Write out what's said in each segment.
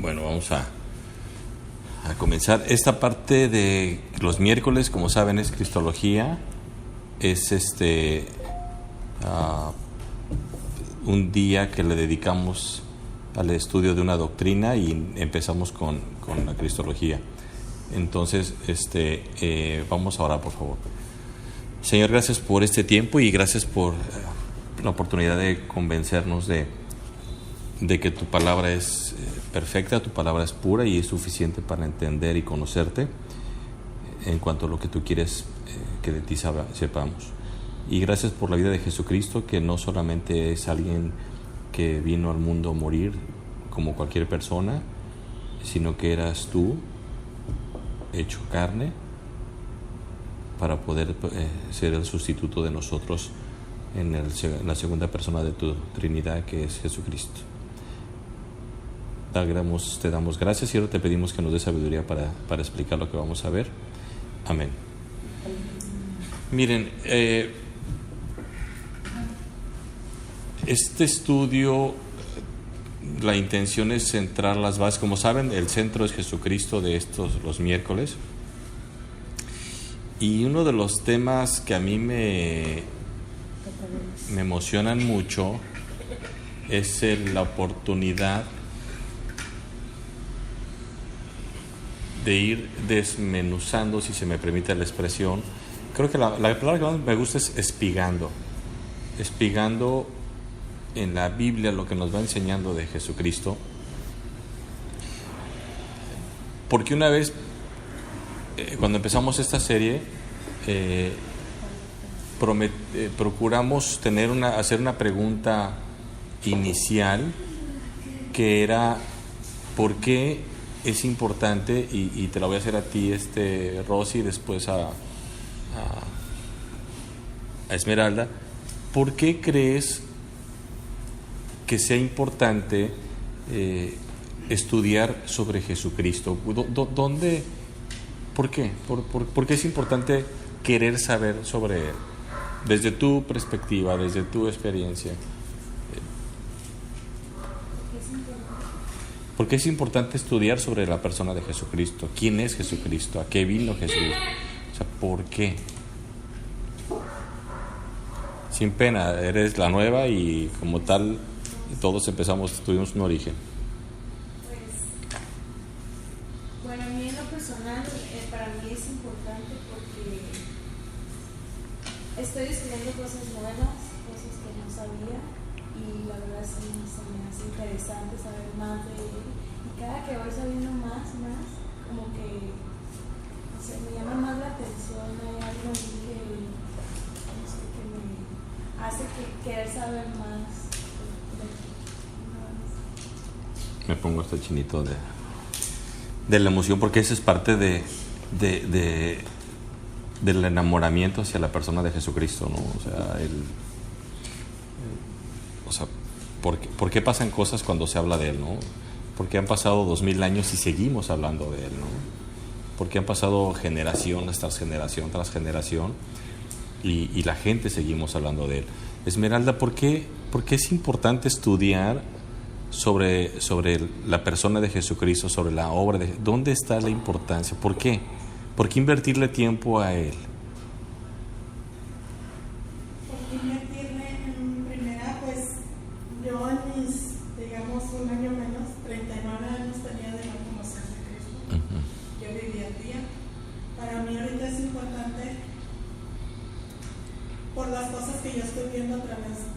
Bueno, vamos a comenzar. Esta parte de los miércoles, como saben, es Cristología. Es un día que le dedicamos al estudio de una doctrina y empezamos con la Cristología. Entonces, vamos a orar, por favor. Señor, gracias por este tiempo y gracias por la oportunidad de convencernos de que tu palabra es perfecta, tu palabra es pura y es suficiente para entender y conocerte en cuanto a lo que tú quieres que de ti sepamos. Y gracias por la vida de Jesucristo, que no solamente es alguien que vino al mundo a morir como cualquier persona, sino que eras tú hecho carne para poder ser el sustituto de nosotros en la segunda persona de tu Trinidad, que es Jesucristo. Te damos gracias y ahora te pedimos que nos dé sabiduría para explicar lo que vamos a ver. Amén. Miren, este estudio, la intención es centrar las bases. Como saben, el centro es Jesucristo de los miércoles. Y uno de los temas que a mí me emocionan mucho es la oportunidad de ir desmenuzando, si se me permite la expresión. Creo que la palabra que más me gusta es espigando en la Biblia lo que nos va enseñando de Jesucristo. Porque una vez, cuando empezamos esta serie, procuramos hacer una pregunta inicial, que era ¿por qué es importante? Y te la voy a hacer a ti, Rosy, después a Esmeralda. ¿Por qué crees que sea importante estudiar sobre Jesucristo? ¿Por qué? ¿Por qué es importante querer saber sobre Él? Desde tu perspectiva, desde tu experiencia. ¿Por qué es importante estudiar sobre la persona de Jesucristo? ¿Quién es Jesucristo? ¿A qué vino Jesús? O sea, ¿por qué? Sin pena, eres la nueva y como tal, todos tuvimos un origen. Bueno, a mí en lo personal, para mí es importante porque estoy descubriendo cosas nuevas, cosas que no sabía, y la verdad sí se me hace interesante saber más de él. Y cada que voy sabiendo más, como que, no sé, me llama más la atención, hay algo en mí que, no sé, que me hace querer saber más. Me pongo este chinito de la emoción, porque eso es parte del enamoramiento hacia la persona de Jesucristo, ¿no? O sea, ¿por qué pasan cosas cuando se habla de Él, no? Porque han pasado 2000 años y seguimos hablando de Él, ¿no? Porque han pasado generación tras generación y la gente seguimos hablando de Él. Esmeralda, ¿por qué es importante estudiar sobre la persona de Jesucristo, sobre la obra de Jesucristo? ¿Dónde está la importancia? ¿Por qué? ¿Por qué invertirle tiempo a Él? Porque invertirle en primera, pues yo en mis, digamos, un año menos, 39 años tenía de no conocer a Cristo. Uh-huh. Yo vivía al día. Para mí ahorita es importante por las cosas que yo estoy viendo a través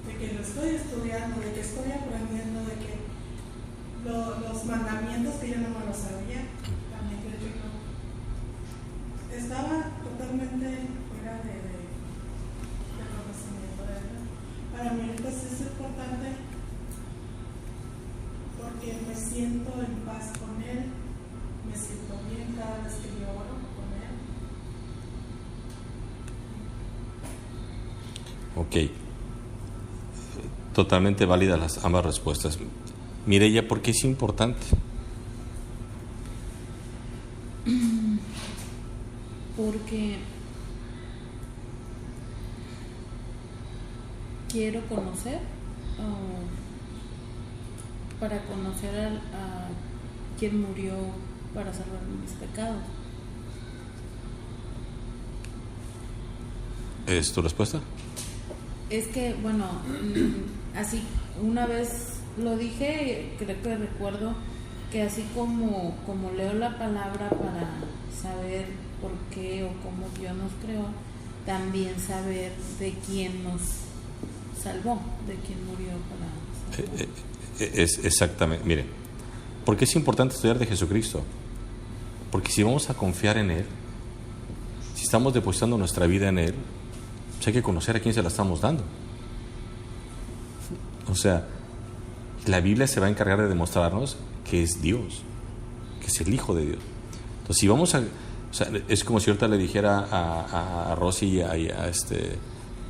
de que lo estoy estudiando, de que estoy aprendiendo, de que los mandamientos que yo no me los sabía, también que yo estaba totalmente fuera de conocimiento de él. Para mí pues es importante porque me siento en paz con él, me siento bien cada vez que yo oro con él. Ok. Totalmente válidas ambas respuestas. Mireya, ¿por qué es importante? Porque quiero conocer para conocer a quien murió para salvar mis pecados. ¿Es tu respuesta? Es que, bueno, así una vez lo dije, creo que recuerdo que así como leo la palabra para saber por qué o cómo Dios nos creó, también saber de quién nos salvó, de quién murió para salvar. Es exactamente, mire, ¿por qué es importante estudiar de Jesucristo? Porque si vamos a confiar en Él, si estamos depositando nuestra vida en Él, pues hay que conocer a quién se la estamos dando. O sea, la Biblia se va a encargar de demostrarnos que es Dios, que es el Hijo de Dios. Entonces, si vamos a... O sea, es como si ahorita le dijera a Rosy y a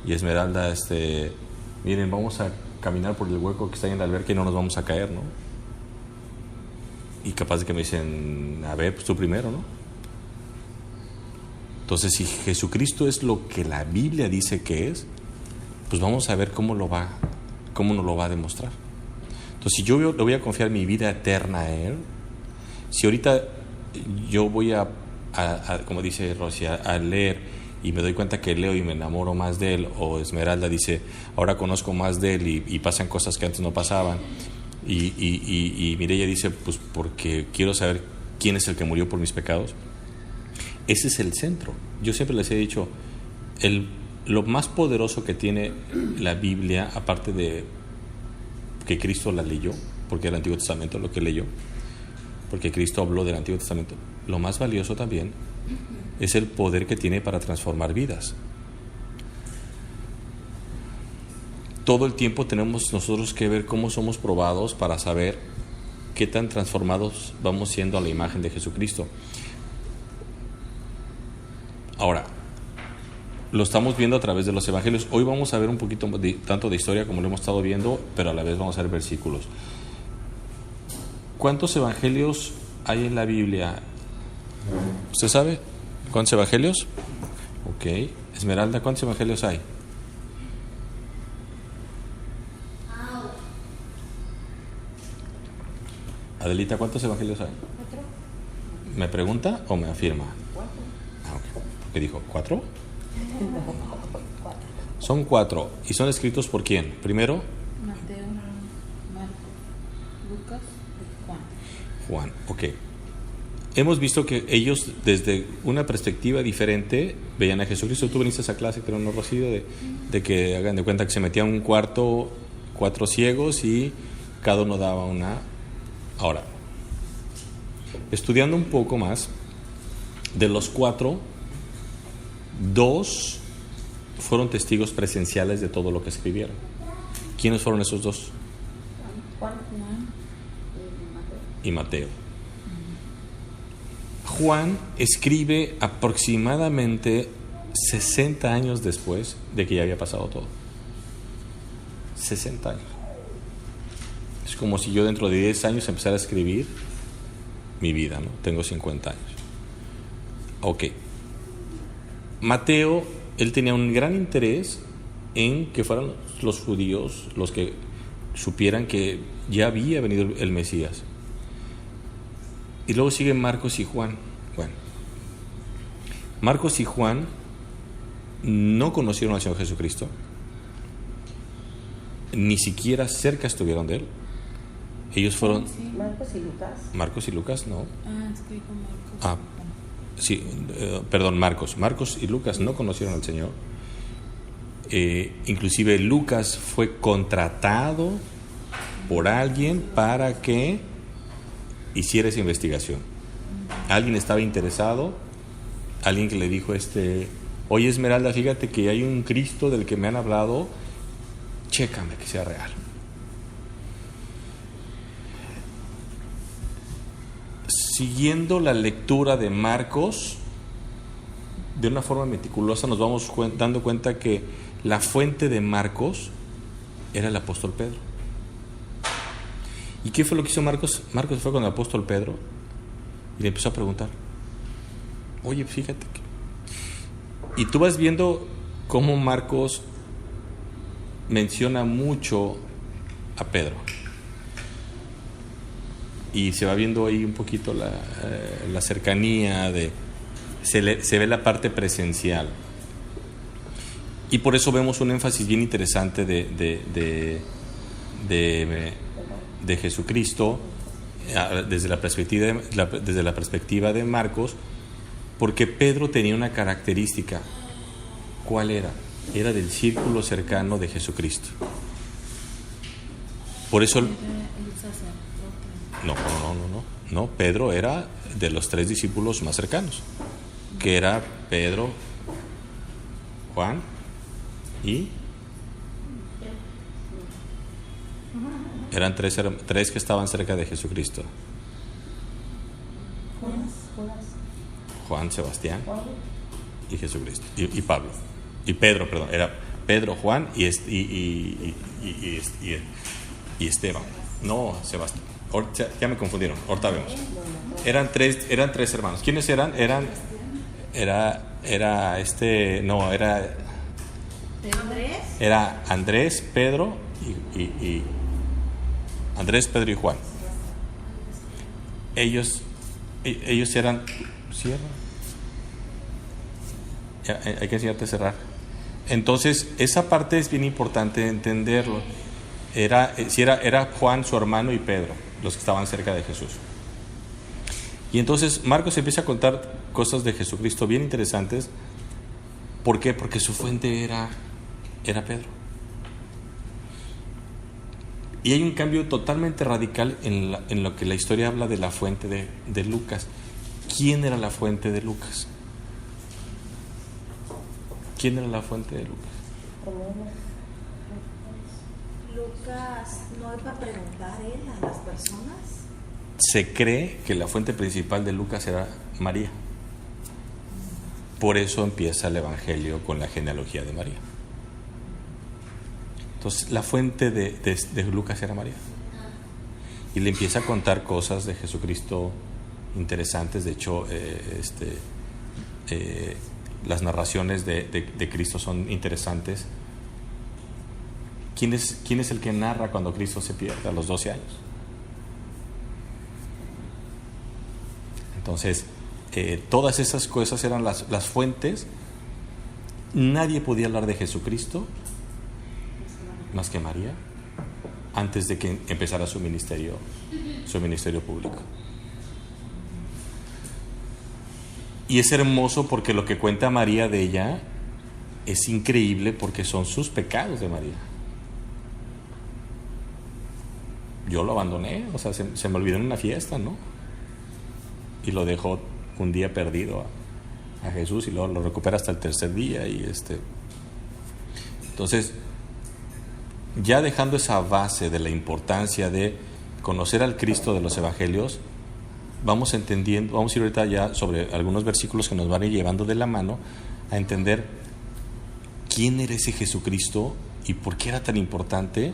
Esmeralda, miren, vamos a caminar por el hueco que está en la alberca y no nos vamos a caer, ¿no? Y capaz de que me dicen, a ver, pues tú primero, ¿no? Entonces, si Jesucristo es lo que la Biblia dice que es, pues vamos a ver cómo nos lo va a demostrar. Entonces, si yo le voy a confiar mi vida eterna a Él, si ahorita yo voy a como dice Rosy, a leer y me doy cuenta que leo y me enamoro más de Él, o Esmeralda dice, ahora conozco más de Él y pasan cosas que antes no pasaban, y Mireya dice, pues porque quiero saber quién es el que murió por mis pecados. Ese es el centro. Yo siempre les he dicho, lo más poderoso que tiene la Biblia, aparte de que Cristo la leyó, porque era el Antiguo Testamento lo que leyó, porque Cristo habló del Antiguo Testamento, lo más valioso también es el poder que tiene para transformar vidas. Todo el tiempo tenemos nosotros que ver cómo somos probados para saber qué tan transformados vamos siendo a la imagen de Jesucristo. Ahora, lo estamos viendo a través de los evangelios. Hoy vamos a ver un poquito tanto de historia como lo hemos estado viendo, pero a la vez vamos a ver versículos. ¿Cuántos evangelios hay en la Biblia? ¿Usted sabe cuántos evangelios? Ok. Esmeralda, ¿cuántos evangelios hay? Adelita, ¿cuántos evangelios hay? 4. ¿Me pregunta o me afirma? 4. Ah, ok. ¿Qué dijo? ¿4? Son 4. ¿Y son escritos por quién? Primero, Mateo, Marcos, Lucas y Juan. Juan. Ok. Hemos visto que ellos desde una perspectiva diferente veían a Jesucristo. Tú viniste a esa clase, creo, ¿no, Rocío? De que hagan de cuenta que se metían en un cuarto 4 ciegos y cada uno daba una. Ahora, estudiando un poco más, de los 4, 2 fueron testigos presenciales de todo lo que escribieron. ¿Quiénes fueron esos 2? Juan Y Mateo. Juan escribe aproximadamente 60 años después de que ya había pasado todo. 60 años. Es como si yo dentro de 10 años empezara a escribir mi vida, ¿no? Tengo 50 años. Ok. Mateo, él tenía un gran interés en que fueran los judíos los que supieran que ya había venido el Mesías. Y luego siguen Marcos y Juan. Bueno, Marcos y Juan no conocieron al Señor Jesucristo, ni siquiera cerca estuvieron de Él. Ellos fueron... Sí. Marcos y Lucas. Marcos y Lucas, no. Es que dijo Marcos. Ah, sí, perdón, Marcos. Marcos y Lucas no conocieron al Señor. Inclusive Lucas fue contratado por alguien para que hiciera esa investigación. Alguien estaba interesado, alguien que le dijo, oye Esmeralda, fíjate que hay un Cristo del que me han hablado, chécame que sea real. Siguiendo la lectura de Marcos, de una forma meticulosa nos vamos dando cuenta que la fuente de Marcos era el apóstol Pedro. ¿Y qué fue lo que hizo Marcos? Marcos fue con el apóstol Pedro y le empezó a preguntar, oye, fíjate que... Y tú vas viendo cómo Marcos menciona mucho a Pedro. y se va viendo ahí un poquito la cercanía, se ve la parte presencial. Y por eso vemos un énfasis bien interesante de Jesucristo desde la perspectiva de Marcos, porque Pedro tenía una característica. ¿Cuál era? Era del círculo cercano de Jesucristo. Por eso no, Pedro era de los 3 discípulos más cercanos, que era Pedro, Juan y eran tres que estaban cerca de Jesucristo. Juan, Sebastián y Jesucristo y Pablo y Pedro, perdón, era Pedro, Juan y Esteban. No, Sebastián. Ya me confundieron. Ahorita vemos. Eran tres hermanos. ¿Quiénes eran? Era Andrés, Pedro y Andrés, Pedro y Juan. Ellos eran. Cierra. Ya, hay que enseñarte a cerrar. Entonces, esa parte es bien importante entenderlo. Era Juan, su hermano, y Pedro, los que estaban cerca de Jesús. Y entonces Marcos empieza a contar cosas de Jesucristo bien interesantes. ¿Por qué? Porque su fuente era Pedro. Y hay un cambio totalmente radical en lo que la historia habla de la fuente de Lucas. ¿Quién era la fuente de Lucas? ¿Quién era la fuente de Lucas? Lucas no iba a preguntar él a las personas. Se cree que la fuente principal de Lucas era María. Por eso empieza el Evangelio con la genealogía de María. Entonces, la fuente de Lucas era María. Y le empieza a contar cosas de Jesucristo interesantes. De hecho, las narraciones de Cristo son interesantes. ¿Quién es el que narra cuando Cristo se pierde a los 12 años? Entonces, todas esas cosas eran las fuentes. Nadie podía hablar de Jesucristo más que María antes de que empezara su ministerio público. Y es hermoso porque lo que cuenta María de ella es increíble, porque son sus pecados de María. Yo lo abandoné, o sea, se me olvidó en una fiesta, ¿no? Y lo dejó un día perdido a Jesús, y luego lo recupera hasta el tercer día. Entonces, ya dejando esa base de la importancia de conocer al Cristo de los Evangelios, vamos a ir ahorita ya sobre algunos versículos que nos van a ir llevando de la mano a entender quién era ese Jesucristo y por qué era tan importante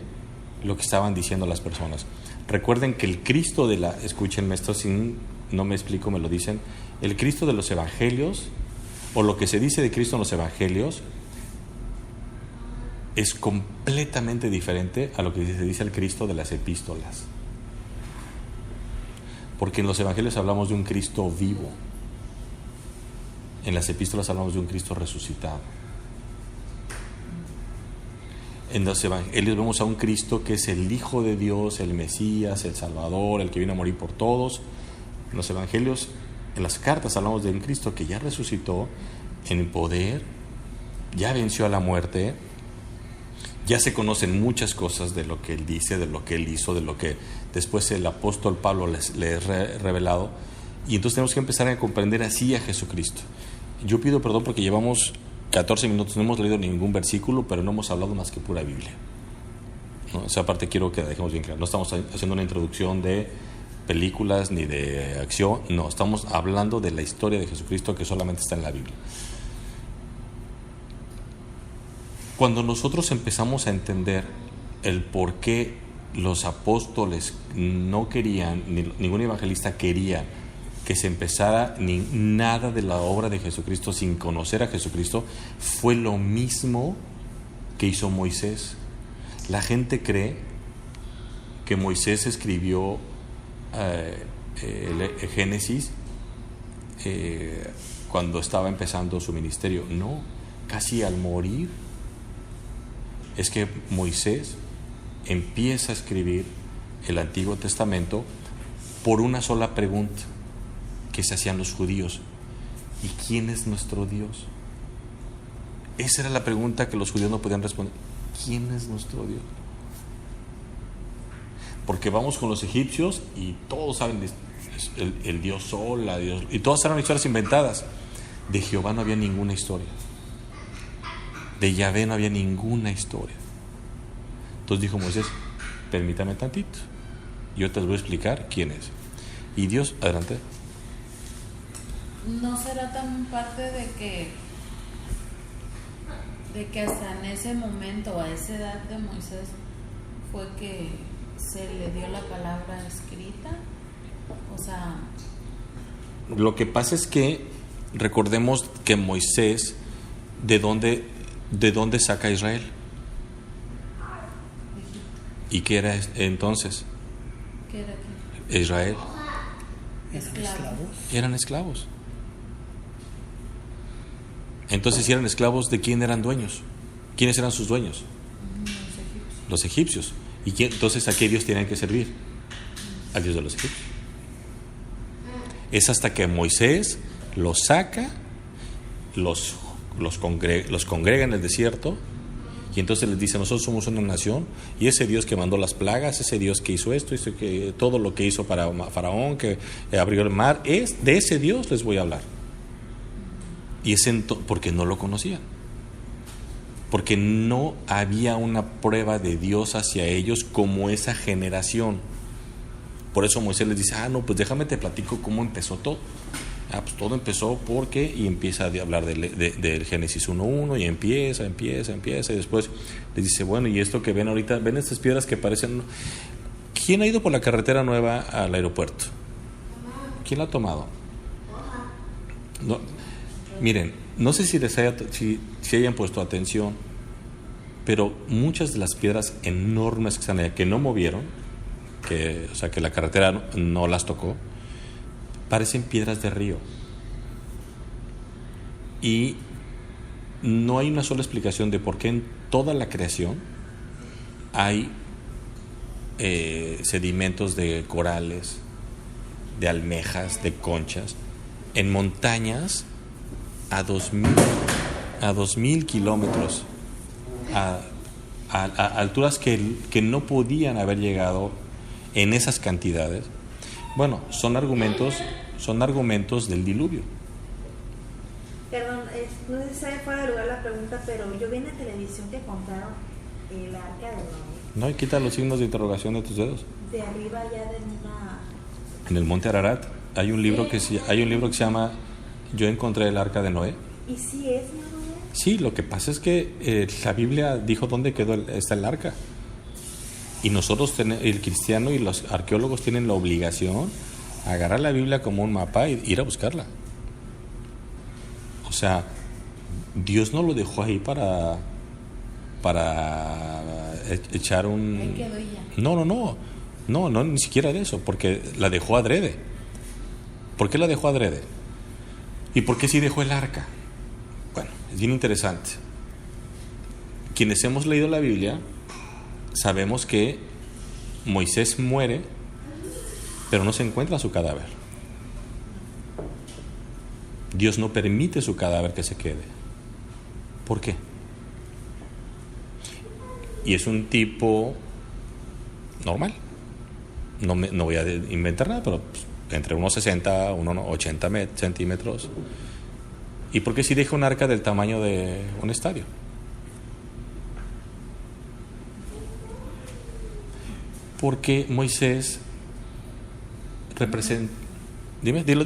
lo que estaban diciendo las personas. Recuerden que el Cristo escúchenme esto, no me explico, me lo dicen, el Cristo de los Evangelios, o lo que se dice de Cristo en los Evangelios, es completamente diferente a lo que se dice el Cristo de las epístolas. Porque en los Evangelios hablamos de un Cristo vivo, en las epístolas hablamos de un Cristo resucitado. En los Evangelios vemos a un Cristo que es el Hijo de Dios, el Mesías, el Salvador, el que vino a morir por todos. En los Evangelios, en las cartas, hablamos de un Cristo que ya resucitó en poder, ya venció a la muerte, ya se conocen muchas cosas de lo que Él dice, de lo que Él hizo, de lo que después el apóstol Pablo les revelado. Y entonces tenemos que empezar a comprender así a Jesucristo. Yo pido perdón porque llevamos 14 minutos, no hemos leído ningún versículo, pero no hemos hablado más que pura Biblia, ¿no? Esa parte quiero que la dejemos bien clara. No estamos haciendo una introducción de películas ni de acción, no, estamos hablando de la historia de Jesucristo, que solamente está en la Biblia. Cuando nosotros empezamos a entender el por qué los apóstoles no querían, ningún evangelista quería que se empezara nada de la obra de Jesucristo sin conocer a Jesucristo, fue lo mismo que hizo Moisés. La gente cree que Moisés escribió el Génesis cuando estaba empezando su ministerio. No, casi al morir es que Moisés empieza a escribir el Antiguo Testamento por una sola pregunta que se hacían los judíos: ¿y quién es nuestro Dios? Esa era la pregunta que los judíos no podían responder. ¿Quién es nuestro Dios? Porque vamos con los egipcios y todos saben el Dios Sol, la Dios, y todas eran historias inventadas. De Jehová no había ninguna historia. De Yahvé no había ninguna historia. Entonces dijo Moisés: permítame tantito, yo te voy a explicar quién es. Y Dios, adelante. ¿No será tan parte de que hasta en ese momento, a esa edad de Moisés, fue que se le dio la palabra escrita? O sea, lo que pasa es que recordemos que Moisés, ¿de dónde saca a Israel? ¿Y qué era entonces? ¿qué era aquí? Israel. Esclavos. Eran esclavos. Entonces, si eran esclavos, ¿de quién eran dueños? ¿Quiénes eran sus dueños? Los egipcios. ¿Y entonces a qué Dios tenían que servir? Al Dios de los egipcios. Es hasta que Moisés los saca, los congrega en el desierto, y entonces les dice: nosotros somos una nación, y ese Dios que mandó las plagas, ese Dios que hizo esto, que todo lo que hizo para Faraón, que abrió el mar, de ese Dios les voy a hablar. Y porque no lo conocían, porque no había una prueba de Dios hacia ellos como esa generación. Por eso Moisés les dice: no, pues déjame te platico cómo empezó todo. Pues todo empezó porque, y empieza a hablar del Génesis 1:1, y empieza, y después les dice: bueno, y esto que ven ahorita, ven estas piedras que parecen... ¿Quién ha ido por la carretera nueva al aeropuerto? ¿Quién la ha tomado? No. Miren, no sé si hayan puesto atención, pero muchas de las piedras enormes que están allá, que no movieron, que la carretera no las tocó, parecen piedras de río. Y no hay una sola explicación de por qué en toda la creación hay sedimentos de corales, de almejas, de conchas, en montañas a 2,000 kilómetros, a alturas que no podían haber llegado en esas cantidades. Bueno, son argumentos del diluvio. Perdón, no sé si sale fuera de lugar la pregunta, pero yo vi en la televisión que contaron el arca de Noé. No, y quita los signos de interrogación de tus dedos. De arriba ya de una... En el monte Ararat hay un libro que se llama Yo encontré el arca de Noé. ¿Y si es Noé? Sí, lo que pasa es que la Biblia dijo dónde está el arca. Y nosotros, el cristiano y los arqueólogos, tienen la obligación de agarrar la Biblia como un mapa e ir a buscarla. O sea, Dios no lo dejó ahí para echar un... Ahí quedó ya. No, ni siquiera de eso, porque la dejó adrede. ¿Por qué la dejó adrede? ¿Y por qué sí dejó el arca? Bueno, es bien interesante. Quienes hemos leído la Biblia sabemos que Moisés muere, pero no se encuentra su cadáver. Dios no permite su cadáver que se quede. ¿Por qué? Y es un tipo normal. No voy a inventar nada, pero entre unos 60, unos 80 centímetros. ¿Y por qué si deja un arca del tamaño de un estadio? Porque Moisés representa... Dilo.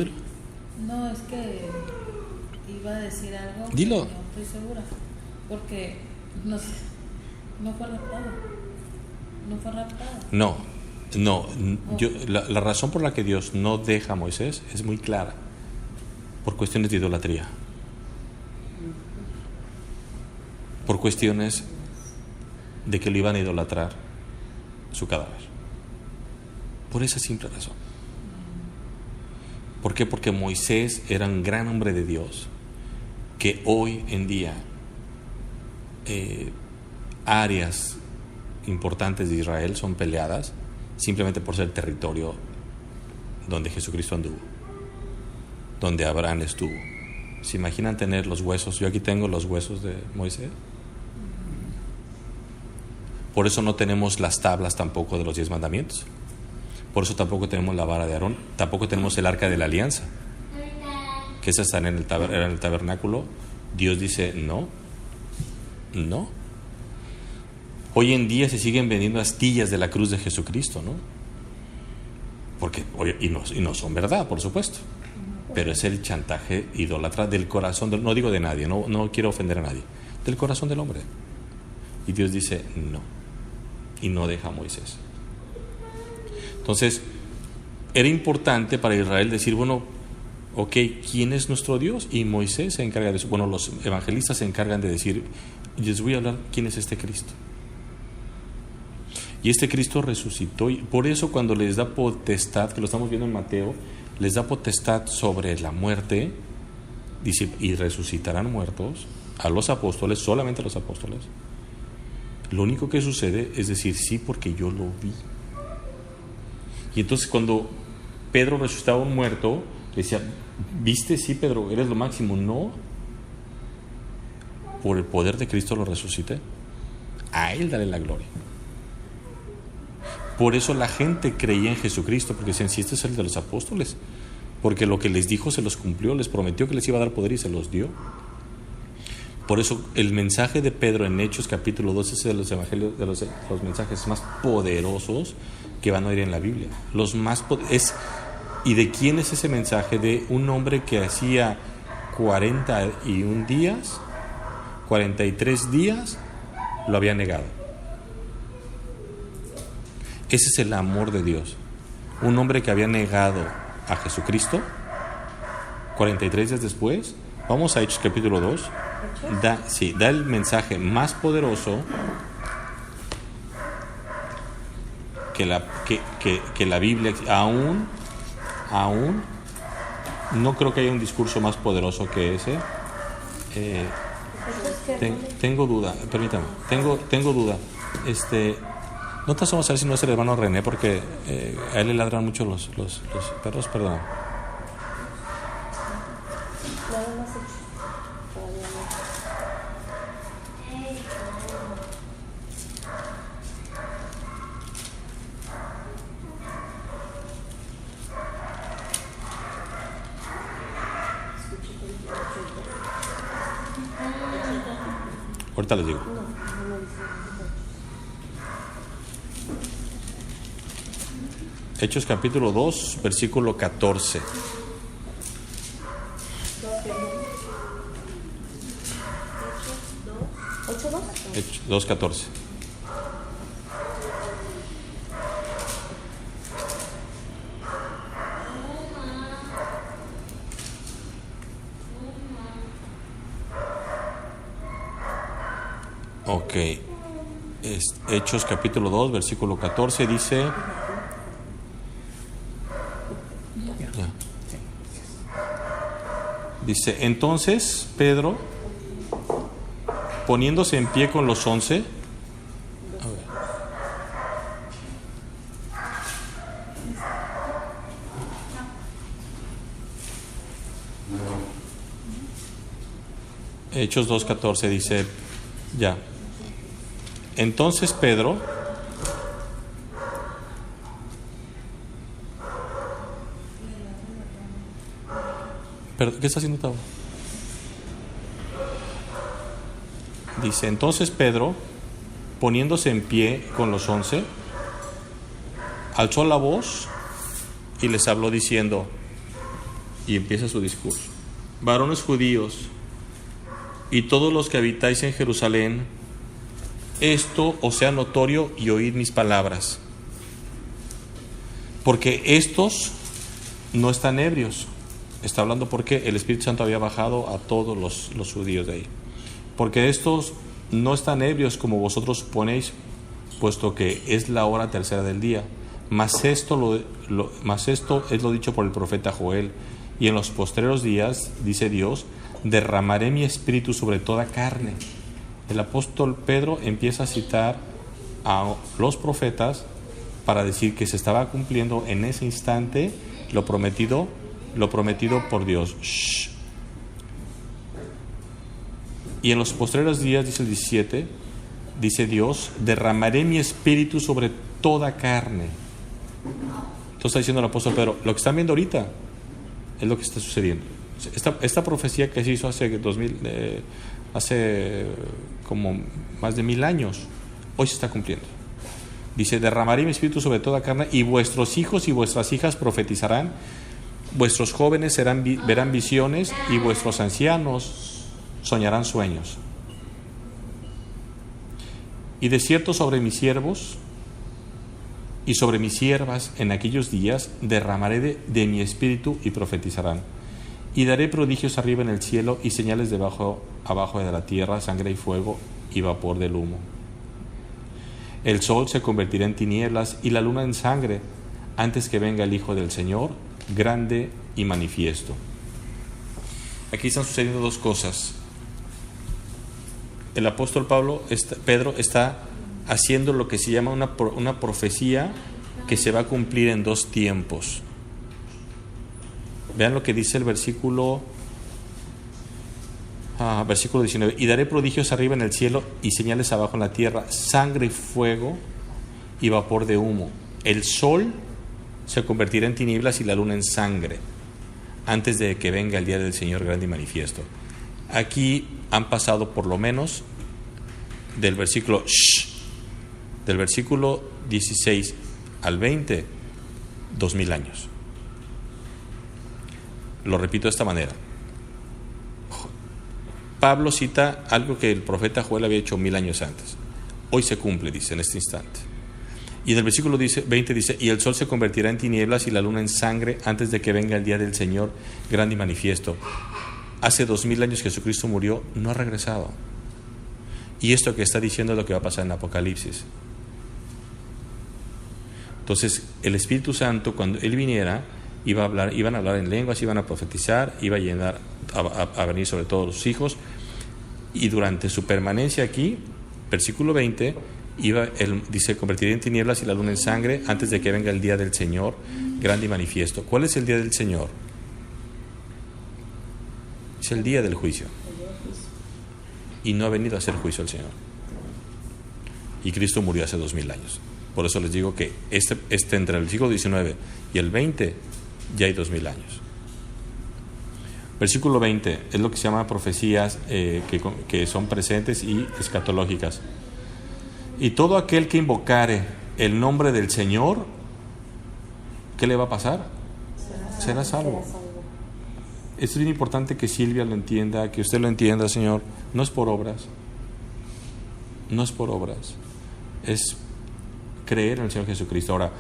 No, es que iba a decir algo. Dilo. No estoy segura. Porque no fue raptado. No fue raptado. No. La razón por la que Dios no deja a Moisés es muy clara. Por cuestiones de idolatría. Por cuestiones de que lo iban a idolatrar su cadáver. Por esa simple razón. ¿Por qué? Porque Moisés era un gran hombre de Dios, que hoy en día áreas importantes de Israel son peleadas simplemente por ser territorio donde Jesucristo anduvo, donde Abraham estuvo. ¿Se imaginan tener los huesos? Yo aquí tengo los huesos de Moisés. Por eso no tenemos las tablas tampoco de los 10 mandamientos. Por eso tampoco tenemos la vara de Aarón. Tampoco tenemos el arca de la alianza, que esa está en el tabernáculo. Dios dice no. Hoy en día se siguen vendiendo astillas de la cruz de Jesucristo, ¿no? Porque, y no son verdad, por supuesto, pero es el chantaje idólatra del corazón, no digo de nadie, no quiero ofender a nadie, del corazón del hombre. Y Dios dice no, y no deja a Moisés. Entonces, era importante para Israel decir, bueno, ok, ¿quién es nuestro Dios? Y Moisés se encarga de eso. Bueno, los evangelistas se encargan de decir, les voy a hablar quién es este Cristo. Y este Cristo resucitó, y por eso cuando les da potestad, que lo estamos viendo en Mateo, les da potestad sobre la muerte, dice, y resucitarán muertos a los apóstoles, solamente a los apóstoles. Lo único que sucede es decir, sí, porque yo lo vi. Y entonces cuando Pedro resucitaba a un muerto, le decía, ¿viste? Sí, Pedro, eres lo máximo. No, por el poder de Cristo lo resucité. A Él dale la gloria. Por eso la gente creía en Jesucristo, porque decían, si este es el de los apóstoles, porque lo que les dijo se los cumplió, les prometió que les iba a dar poder y se los dio. Por eso el mensaje de Pedro en Hechos capítulo 12 es de los evangelios, de los mensajes más poderosos que van a oír en la Biblia. ¿Y de quién es ese mensaje? De un hombre que hacía 41 días, 43 días, lo había negado. Ese es el amor de Dios. Un hombre que había negado a Jesucristo, 43 días después, vamos a Hechos capítulo 2, da el mensaje más poderoso que la Biblia. Aún no creo que haya un discurso más poderoso que ese. Tengo duda, permítame, tengo duda. No te asomas a ver si no es el hermano René, porque a él le ladran mucho los perros, perdón. Ahorita les digo. Hechos capítulo 2, versículo 14. Hechos 2, 14. Ok. Hechos capítulo 2, versículo 14 dice... Dice, entonces Pedro, poniéndose en pie con los 11, Hechos 2:14 dice, ya. Entonces Pedro, ¿qué está haciendo Tavo? Dice, entonces Pedro, poniéndose en pie con los 11, alzó la voz y les habló diciendo, y empieza su discurso: varones judíos y todos los que habitáis en Jerusalén, esto os sea notorio y oíd mis palabras, porque estos no están ebrios. Está hablando porque el Espíritu Santo había bajado a todos los judíos de ahí. Porque estos no están ebrios como vosotros suponéis, puesto que es la hora tercera del día. Mas esto mas esto es lo dicho por el profeta Joel. Y en los postreros días, dice Dios, derramaré mi espíritu sobre toda carne. El apóstol Pedro empieza a citar a los profetas para decir que se estaba cumpliendo en ese instante lo prometido por Dios. Shh. Y en los postreros días, dice el 17, dice Dios, derramaré mi espíritu sobre toda carne. Entonces está diciendo el apóstol Pedro, lo que están viendo ahorita es lo que está sucediendo. Esta profecía que se hizo hace como más de 1000 años, hoy se está cumpliendo. Dice, derramaré mi espíritu sobre toda carne, y vuestros hijos y vuestras hijas profetizarán, vuestros jóvenes verán visiones, y vuestros ancianos soñarán sueños. Y de cierto sobre mis siervos y sobre mis siervas en aquellos días derramaré de mi espíritu y profetizarán. Y daré prodigios arriba en el cielo y señales abajo de la tierra, sangre y fuego y vapor del humo. El sol se convertirá en tinieblas y la luna en sangre antes que venga el Hijo del Señor, grande y manifiesto. Aquí están sucediendo dos cosas. El apóstol Pedro está haciendo lo que se llama una profecía que se va a cumplir en dos tiempos. Vean lo que dice el versículo 19. Y daré prodigios arriba en el cielo y señales abajo en la tierra, sangre y fuego y vapor de humo. El sol se convertirá en tinieblas y la luna en sangre antes de que venga el día del Señor grande y manifiesto. Aquí han pasado por lo menos del versículo 16 al 20, 2000 años. Lo repito de esta manera. Pablo cita algo que el profeta Joel había hecho 1000 años antes. Hoy se cumple, dice, en este instante. Y en el versículo 20 dice, y el sol se convertirá en tinieblas y la luna en sangre antes de que venga el día del Señor grande y manifiesto. Hace 2000 años Jesucristo murió, no ha regresado. Y esto que está diciendo es lo que va a pasar en Apocalipsis. Entonces, el Espíritu Santo, cuando Él viniera, iban a hablar en lenguas, iban a profetizar, iba a venir sobre todos los hijos, y durante su permanencia aquí, versículo 20, dice, convertiré en tinieblas y la luna en sangre antes de que venga el día del Señor grande y manifiesto. ¿Cuál es el día del Señor? Es el día del juicio. Y no ha venido a hacer juicio el Señor. Y Cristo murió hace 2000 años. Por eso les digo que entre el siglo XIX y el 20 ya hay 2000 años. Versículo 20 es lo que se llama profecías que son presentes y escatológicas. Y todo aquel que invocare el nombre del Señor, ¿qué le va a pasar? Será salvo. Es bien importante que Silvia lo entienda, que usted lo entienda, Señor. No es por obras. No es por obras. Es creer en el Señor Jesucristo. Ahora,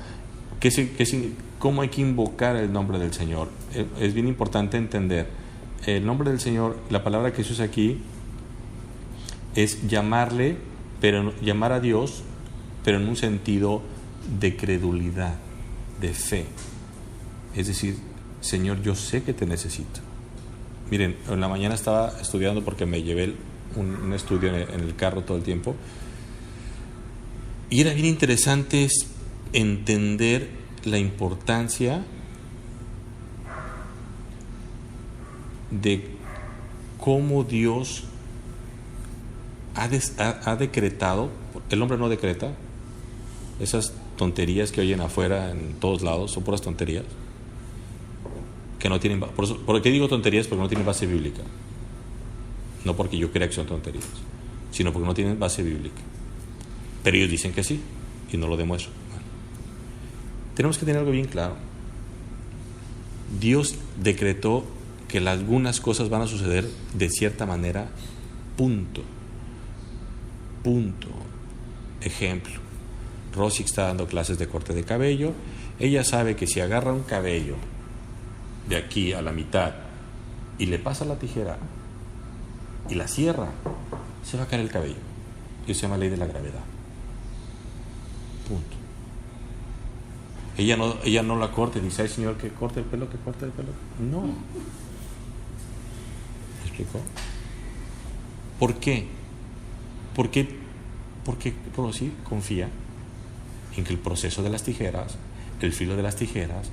¿cómo hay que invocar el nombre del Señor? Es bien importante entender. El nombre del Señor, la palabra que se usa aquí es llamarle, pero llamar a Dios, pero en un sentido de credulidad, de fe. Es decir, Señor, yo sé que te necesito. Miren, en la mañana estaba estudiando porque me llevé un estudio en el carro todo el tiempo. Y era bien interesante entender la importancia de cómo Dios ha decretado. El hombre no decreta. Esas tonterías que oyen afuera en todos lados son puras tonterías que no tienen. ¿Por qué digo tonterías? Porque no tienen base bíblica. No porque yo crea que son tonterías, sino porque no tienen base bíblica. Pero ellos dicen que sí y no lo demuestran. Bueno, tenemos que tener algo bien claro. Dios decretó que algunas cosas van a suceder de cierta manera, punto. Ejemplo, Rosy está dando clases de corte de cabello. Ella sabe que si agarra un cabello de aquí a la mitad y le pasa la tijera y la cierra, se va a caer el cabello. Eso se llama ley de la gravedad. Punto. Ella no la corta y dice, ay Señor, que corte el pelo, que corte el pelo. No. ¿Me explicó? ¿Por qué? Porque Rosy confía en que el proceso de las tijeras, el filo de las tijeras,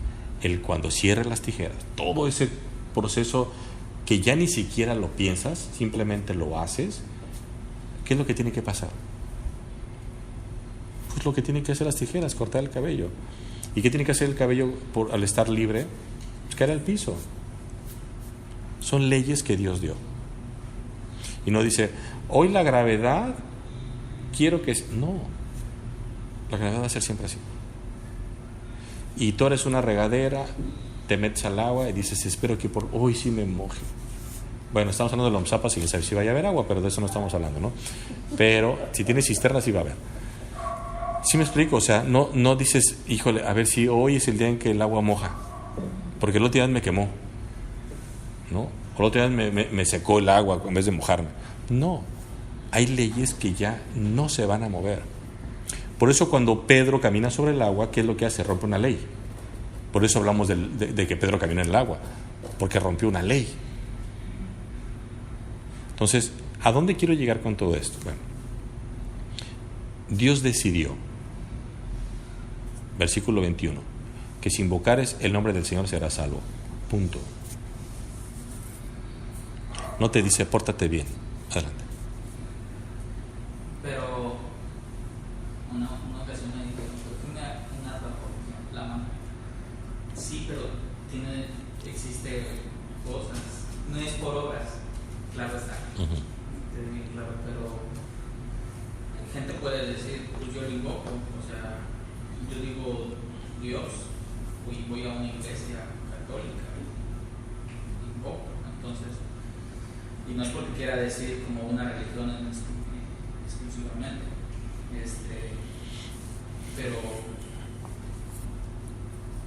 cuando cierre las tijeras, todo ese proceso que ya ni siquiera lo piensas, simplemente lo haces, ¿qué es lo que tiene que pasar? Pues lo que tienen que hacer las tijeras, cortar el cabello. ¿Y qué tiene que hacer el cabello al estar libre? Pues caer al piso. Son leyes que Dios dio. Y no dice, hoy la gravedad, quiero que... No, la gravedad va a ser siempre así. Y tú eres una regadera, te metes al agua y dices, espero que por hoy sí me moje. Bueno, estamos hablando de Lomzapas y si vaya a haber agua, pero de eso no estamos hablando, ¿no? Pero si tienes cisterna, sí va a haber. ¿Sí me explico? O sea, no dices, híjole, a ver si hoy es el día en que el agua moja, porque el otro día me quemó, ¿no? O el otro día me secó el agua en vez de mojarme. No, hay leyes que ya no se van a mover. Por eso cuando Pedro camina sobre el agua, ¿qué es lo que hace? Rompe una ley. Por eso hablamos de que Pedro camina en el agua, porque rompió una ley. Entonces, ¿a dónde quiero llegar con todo esto? Bueno, Dios decidió, versículo 21, que si invocares el nombre del Señor serás salvo. Punto. No te dice, pórtate bien. Adelante. Pero una ocasión me dijo, una bajo la mano. Sí, pero existe cosas. No es por obras, claro está. Claro, pero gente puede decir, pues yo lo invoco, o sea, yo digo Dios, y voy a una iglesia católica, invoco, entonces, y no es porque quiera decir como una religión exclusivamente, pero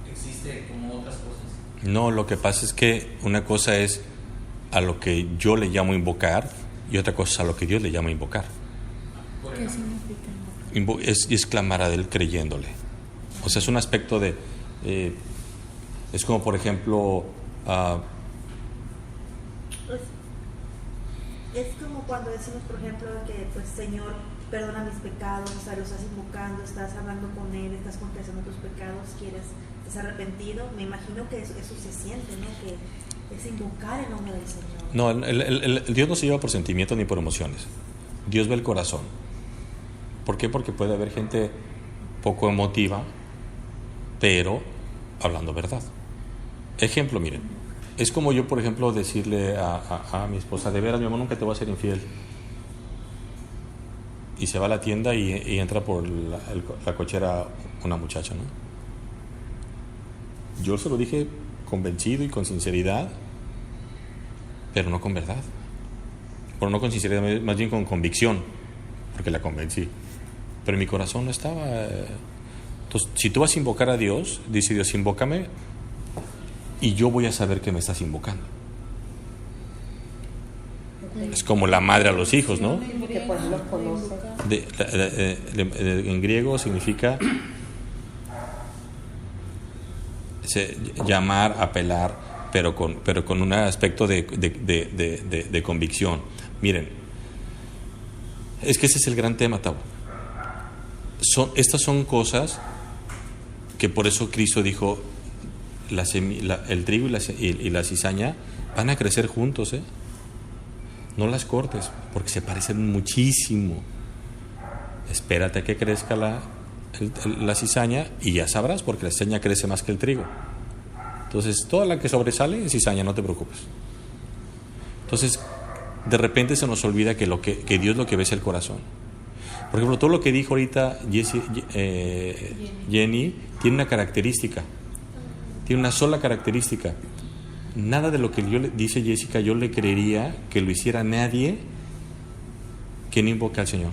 existe como otras cosas. No, lo que pasa es que una cosa es a lo que yo le llamo invocar y otra cosa es a lo que Dios le llama invocar. ¿Qué significa? Es clamar a Él creyéndole. O sea, es un aspecto de... es como, por ejemplo... Pues, es como cuando decimos, por ejemplo, que, pues, Señor, perdona mis pecados, o sea, lo estás invocando, estás hablando con Él, estás confesando tus pecados, estás arrepentido. Me imagino que eso se siente, ¿no? Que es invocar el nombre del Señor. No, el Dios no se lleva por sentimientos ni por emociones. Dios ve el corazón. ¿Por qué? Porque puede haber gente poco emotiva, pero hablando verdad. Ejemplo, miren, es como yo, por ejemplo, decirle a mi esposa, de veras, mi amor, nunca te voy a ser infiel. Y se va a la tienda y entra por la cochera una muchacha, ¿no? Yo se lo dije convencido y con sinceridad, pero no con verdad. Bueno, no con sinceridad, más bien con convicción, porque la convencí. Pero mi corazón no estaba... Entonces, si tú vas a invocar a Dios, dice Dios, invócame y yo voy a saber que me estás invocando. Es como la madre a los hijos, ¿no? Que por eso los conoce. En griego significa llamar, apelar, pero con un aspecto de convicción. Miren, es que ese es el gran tema, Tavo. Estas son cosas que por eso Cristo dijo, el trigo y la cizaña van a crecer juntos, ¿eh? No las cortes, porque se parecen muchísimo. Espérate a que crezca la cizaña y ya sabrás, porque la cizaña crece más que el trigo. Entonces, toda la que sobresale es cizaña, no te preocupes. Entonces, de repente se nos olvida que Dios lo que ve es el corazón. Por ejemplo, todo lo que dijo ahorita Jenny tiene una característica. Tiene una sola característica. Nada de lo que dice Jessica yo le creería que lo hiciera nadie que no invoque al Señor.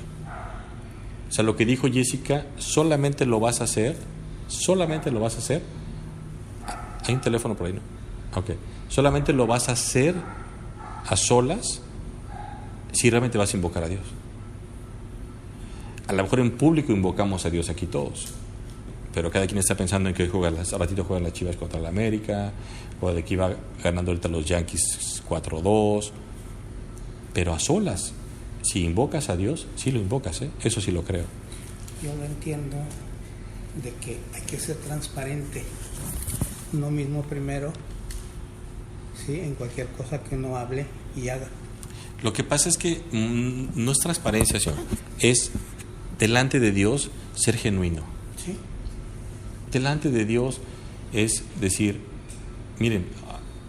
O sea, lo que dijo Jessica, solamente lo vas a hacer. Hay un teléfono por ahí, ¿no? Ok. Solamente lo vas a hacer a solas si realmente vas a invocar a Dios. A lo mejor en público invocamos a Dios aquí todos, pero cada quien está pensando en que al ratito juegan las Chivas contra la América, o de que iba ganando ahorita los Yankees 4-2, pero a solas. Si invocas a Dios, sí lo invocas, eso sí lo creo. Yo lo entiendo de que hay que ser transparente, uno mismo primero, ¿sí? En cualquier cosa que uno hable y haga. Lo que pasa es que no es transparencia, señor, es delante de Dios ser genuino. ¿Sí? Delante de Dios es decir, miren,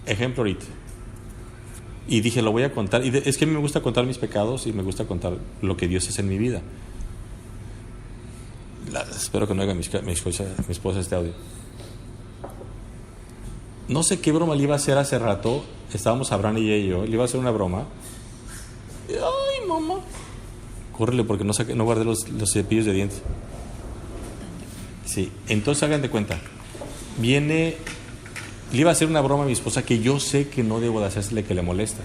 ejemplo ahorita, y dije, lo voy a contar, y es que a mí me gusta contar mis pecados y me gusta contar lo que Dios hace en mi vida. Espero que no oiga mi esposa este audio. No sé qué broma le iba a hacer hace rato, estábamos Abraham y yo, le iba a hacer una broma. Ay, mamá, córrele porque no guardé los cepillos de dientes. Sí, entonces hagan de cuenta, le iba a hacer una broma a mi esposa que yo sé que no debo de hacerle, que le molesta.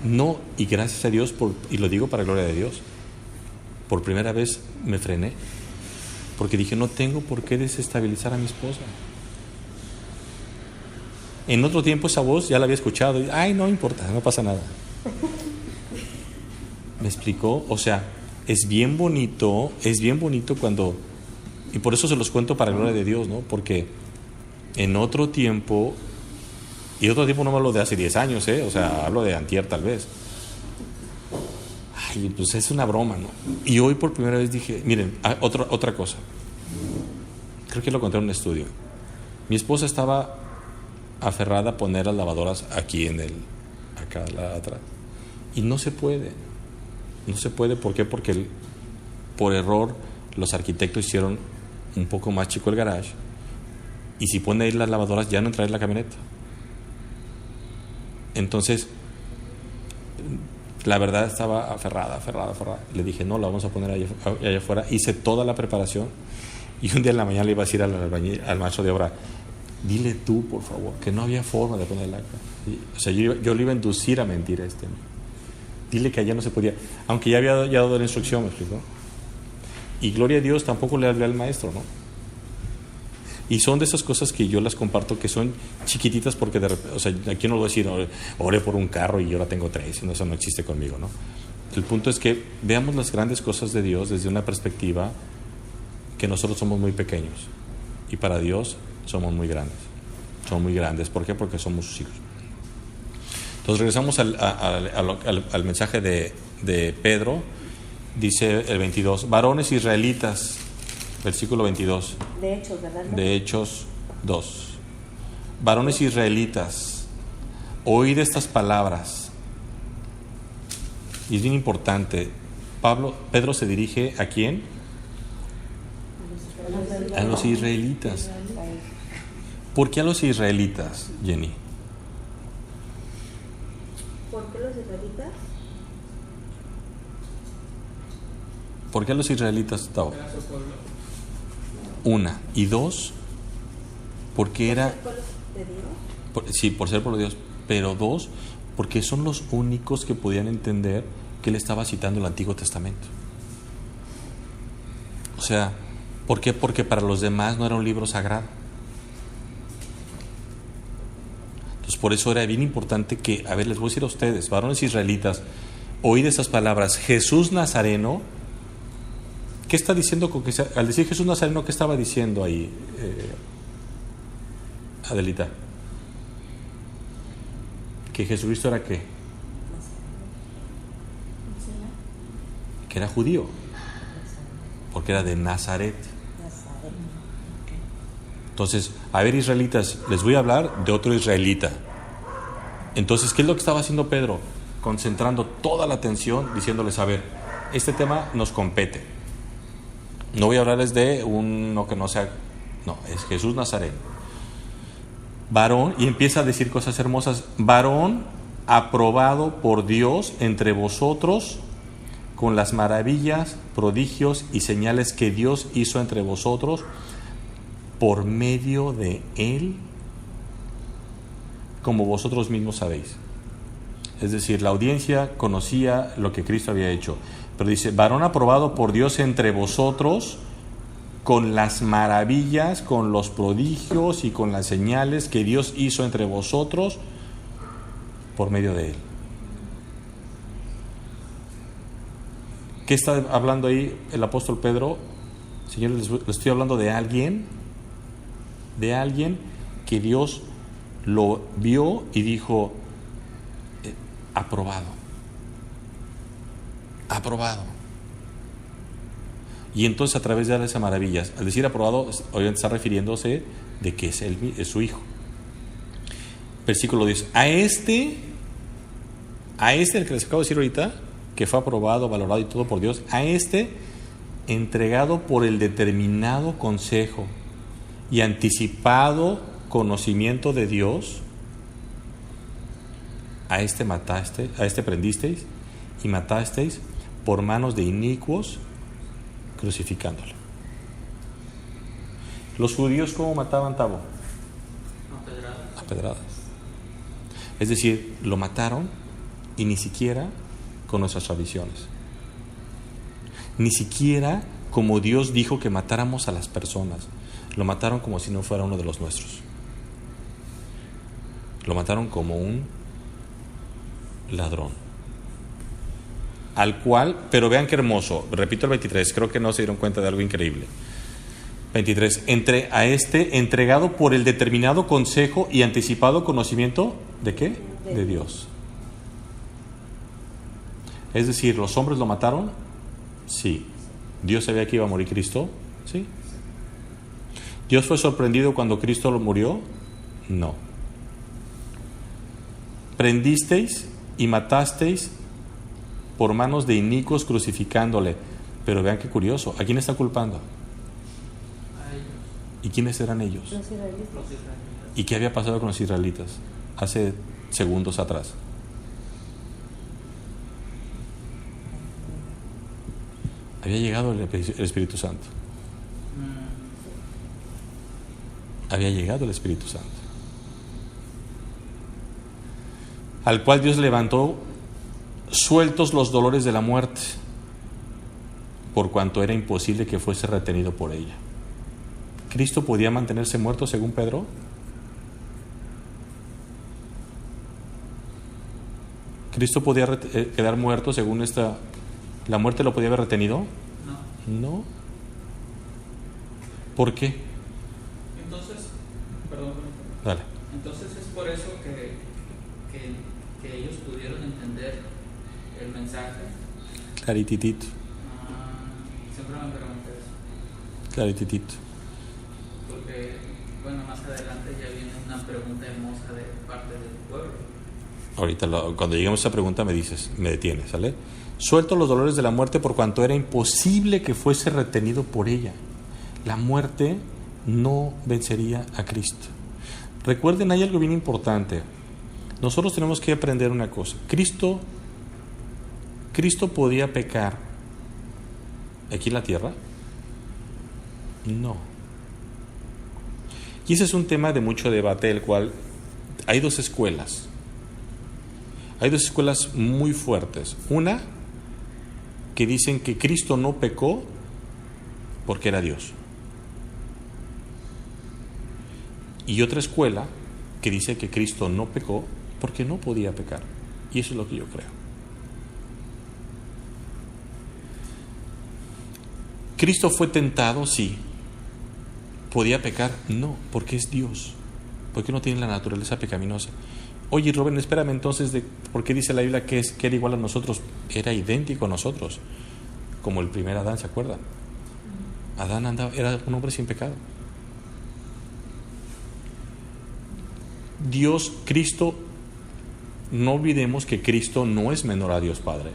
No, y gracias a Dios, y lo digo para gloria de Dios, por primera vez me frené, porque dije, no tengo por qué desestabilizar a mi esposa. En otro tiempo esa voz ya la había escuchado, y, ay, no importa, no pasa nada. ¿Me explicó? O sea, es bien bonito cuando, y por eso se los cuento para gloria de Dios, ¿no? Porque en otro tiempo, y otro tiempo no me hablo de hace 10 años, o sea, hablo de antier tal vez. Ay, pues es una broma, ¿no? Y hoy por primera vez dije, miren, otra cosa. Creo que lo conté en un estudio. Mi esposa estaba aferrada a poner las lavadoras aquí acá atrás. Y no se puede. No se puede, ¿por qué? Porque por error los arquitectos hicieron un poco más chico el garage. Y si pone ahí las lavadoras ya no entra en la camioneta. Entonces, la verdad estaba aferrada. Le dije, no, la vamos a poner allá afuera. Hice toda la preparación y un día en la mañana le iba a decir al maestro de obra, dile tú, por favor, que no había forma de ponerla acá. O sea, yo le iba a inducir a mentir a Dile que allá no se podía, aunque ya había dado la instrucción, ¿me explicó? Y gloria a Dios, tampoco le hablé al maestro, ¿no? Y son de esas cosas que yo las comparto, que son chiquititas, porque de repente, o sea, aquí no lo voy a decir, oré por un carro y yo ahora tengo 3, y eso no existe conmigo, ¿no? El punto es que veamos las grandes cosas de Dios desde una perspectiva que nosotros somos muy pequeños, y para Dios somos muy grandes. Son muy grandes, ¿por qué? Porque somos sus hijos. Entonces regresamos al mensaje de Pedro. Dice el 22, varones israelitas, versículo 22. De Hechos, ¿verdad? De Hechos 2. Varones israelitas, oíd estas palabras. Y es bien importante. Pedro se dirige ¿a quién? A los israelitas. ¿Por qué a los israelitas, Jenny? ¿Por qué los israelitas? ¿Por qué a los israelitas, Tao? Una. Y dos, porque era... ¿Por ser pueblo de Dios? Sí, por ser pueblo de Dios. Pero dos, porque son los únicos que podían entender que él estaba citando el Antiguo Testamento. O sea, ¿por qué? Porque para los demás no era un libro sagrado. Entonces, por eso era bien importante que, a ver, les voy a decir a ustedes, varones israelitas, oíd esas palabras. Jesús Nazareno, ¿qué está diciendo? Al decir Jesús Nazareno, ¿qué estaba diciendo ahí, Adelita? ¿Que Jesucristo era qué? Que era judío, porque era de Nazaret. Entonces, a ver, israelitas, les voy a hablar de otro israelita. Entonces, ¿qué es lo que estaba haciendo Pedro? Concentrando toda la atención, diciéndoles, a ver, este tema nos compete. No voy a hablarles de uno que no sea, no, es Jesús Nazareno. Varón, y empieza a decir cosas hermosas, varón aprobado por Dios entre vosotros, con las maravillas, prodigios y señales que Dios hizo entre vosotros, por medio de él, como vosotros mismos sabéis. Es decir, la audiencia conocía lo que Cristo había hecho, pero dice, varón aprobado por Dios entre vosotros, con las maravillas, con los prodigios y con las señales que Dios hizo entre vosotros por medio de Él. ¿Qué está hablando ahí el apóstol Pedro? Señor, les estoy hablando de alguien que Dios lo vio y dijo, aprobado. Y entonces a través de esas maravillas, al decir aprobado, obviamente está refiriéndose de que es su hijo. Versículo 10. A este, el que les acabo de decir ahorita, que fue aprobado, valorado y todo por Dios, a este, entregado por el determinado consejo y anticipado conocimiento de Dios, a este prendisteis y matasteis por manos de inicuos, crucificándolo. Los judíos, ¿cómo mataban, Tabo? A pedradas. Es decir, lo mataron y ni siquiera con nuestras tradiciones. Ni siquiera como Dios dijo que matáramos a las personas. Lo mataron como si no fuera uno de los nuestros. Lo mataron como un ladrón. Al cual, pero vean qué hermoso, repito el 23, creo que no se dieron cuenta de algo increíble. 23, a este entregado por el determinado consejo y anticipado conocimiento, ¿de qué? De Dios. Es decir, ¿los hombres lo mataron? Sí. ¿Dios sabía que iba a morir Cristo? Sí. ¿Dios fue sorprendido cuando Cristo lo murió? No. Prendisteis y matasteis por manos de inicuos crucificándole. Pero vean qué curioso, ¿a quién está culpando? A ellos. ¿Y quiénes eran ellos? Los israelitas. ¿Y qué había pasado con los israelitas hace segundos atrás? Había llegado el Espíritu Santo. Había llegado el Espíritu Santo, al cual Dios levantó sueltos los dolores de la muerte, por cuanto era imposible que fuese retenido por ella. ¿Cristo podía mantenerse muerto según Pedro? ¿Cristo podía quedar muerto según esta? ¿La muerte lo podía haber retenido? No. ¿Por qué? Entonces, perdón. Dale. Entonces es por eso que ellos pudieron entender el mensaje. Clarititito. Siempre me pregunté eso. Clarititito. Porque, bueno, más adelante ya viene una pregunta hermosa de parte del pueblo. Ahorita, cuando lleguemos a esa pregunta me detienes, ¿sale? Suelto los dolores de la muerte por cuanto era imposible que fuese retenido por ella. La muerte no vencería a Cristo. Recuerden, hay algo bien importante. Nosotros tenemos que aprender una cosa. Cristo podía pecar aquí en la tierra. No. Y ese es un tema de mucho debate, el cual hay dos escuelas. Hay dos escuelas muy fuertes. Una que dicen que Cristo no pecó porque era Dios. Y otra escuela que dice que Cristo no pecó porque no podía pecar. Y eso es lo que yo creo. ¿Cristo fue tentado? Sí. ¿Podía pecar? No, porque es Dios. Porque no tiene la naturaleza pecaminosa. Oye, Rubén, espérame entonces, ¿por qué dice la Biblia que era igual a nosotros? Era idéntico a nosotros, como el primer Adán, ¿se acuerdan? Adán era un hombre sin pecado. Dios, Cristo, no olvidemos que Cristo no es menor a Dios Padre.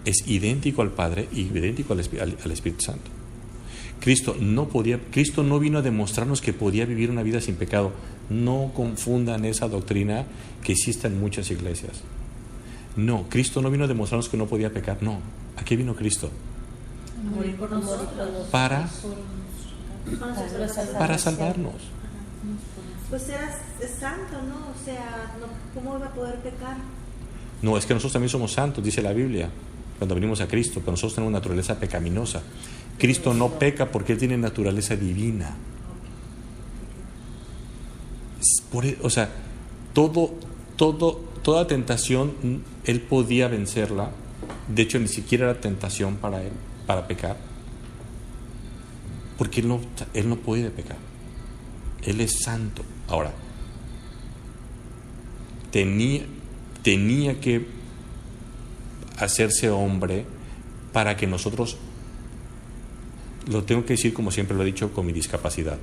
Es idéntico al Padre y idéntico al Espíritu Santo. Cristo no vino a demostrarnos que podía vivir una vida sin pecado. No confundan esa doctrina que existe en muchas iglesias. No, Cristo no vino a demostrarnos que no podía pecar. No, ¿a qué vino Cristo? Morir por nosotros. Para salvarnos. Pues es santo, ¿no? O sea, ¿cómo iba a poder pecar? No, es que nosotros también somos santos, dice la Biblia, cuando venimos a Cristo, pero nosotros tenemos naturaleza pecaminosa. Cristo no peca porque Él tiene naturaleza divina. O sea, toda tentación Él podía vencerla. De hecho, ni siquiera era tentación para Él, para pecar. Porque Él no puede pecar. Él es santo. Ahora, tenía que hacerse hombre para que nosotros, lo tengo que decir como siempre lo he dicho, con mi discapacidad.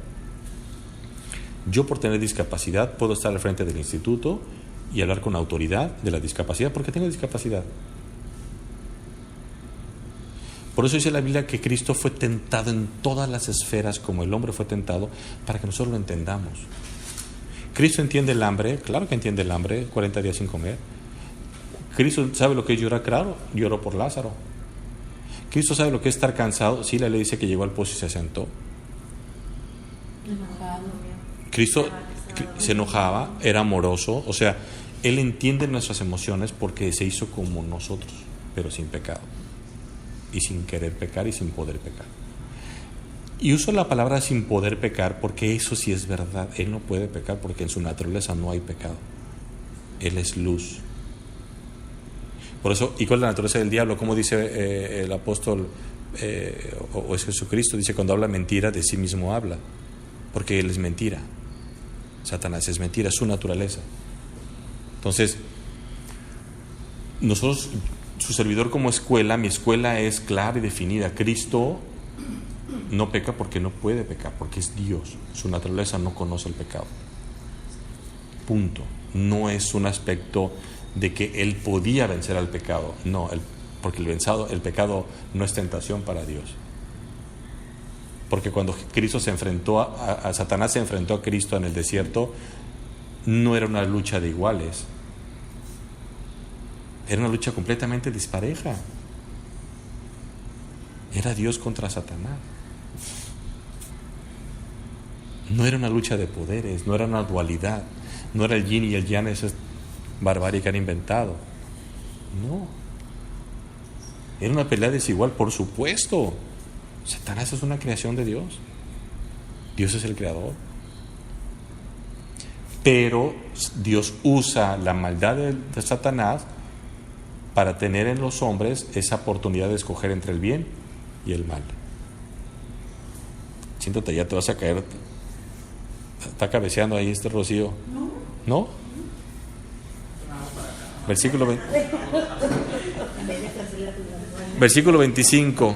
Yo, por tener discapacidad, puedo estar al frente del instituto y hablar con autoridad de la discapacidad porque tengo discapacidad. Por eso dice la Biblia que Cristo fue tentado en todas las esferas como el hombre fue tentado, para que nosotros lo entendamos. Cristo entiende el hambre, claro que entiende el hambre, 40 días sin comer. Cristo sabe lo que es llorar, claro, lloró por Lázaro. Cristo sabe lo que es estar cansado, sí, la ley dice que llegó al pozo y se sentó. Cristo se enojaba, era amoroso, o sea, Él entiende nuestras emociones porque se hizo como nosotros, pero sin pecado, y sin querer pecar y sin poder pecar. Y uso la palabra sin poder pecar porque eso sí es verdad. Él no puede pecar porque en su naturaleza no hay pecado. Él es luz. Por eso, ¿y cuál es la naturaleza del diablo? Como dice el apóstol o es Jesucristo, dice, cuando habla mentira, de sí mismo habla, porque Él es mentira. Satanás es mentira, es su naturaleza. Entonces, nosotros, su servidor como escuela, mi escuela es clara y definida. Cristo no peca porque no puede pecar, porque es Dios. Su naturaleza no conoce el pecado. Punto. No es un aspecto de que Él podía vencer al pecado. No, porque el pecado no es tentación para Dios. Porque cuando Cristo se enfrentó a Satanás se enfrentó a Cristo en el desierto, no era una lucha de iguales. Era una lucha completamente dispareja. Era Dios contra Satanás. No era una lucha de poderes, no era una dualidad, no era el yin y el yang, esa barbarie que han inventado. No. Era una pelea desigual, por supuesto. Satanás es una creación de Dios. Dios es el creador. Pero Dios usa la maldad de Satanás para tener en los hombres esa oportunidad de escoger entre el bien y el mal. Siéntate, ya te vas a caer. Está cabeceando ahí Rocío. ¿No? Versículo 25.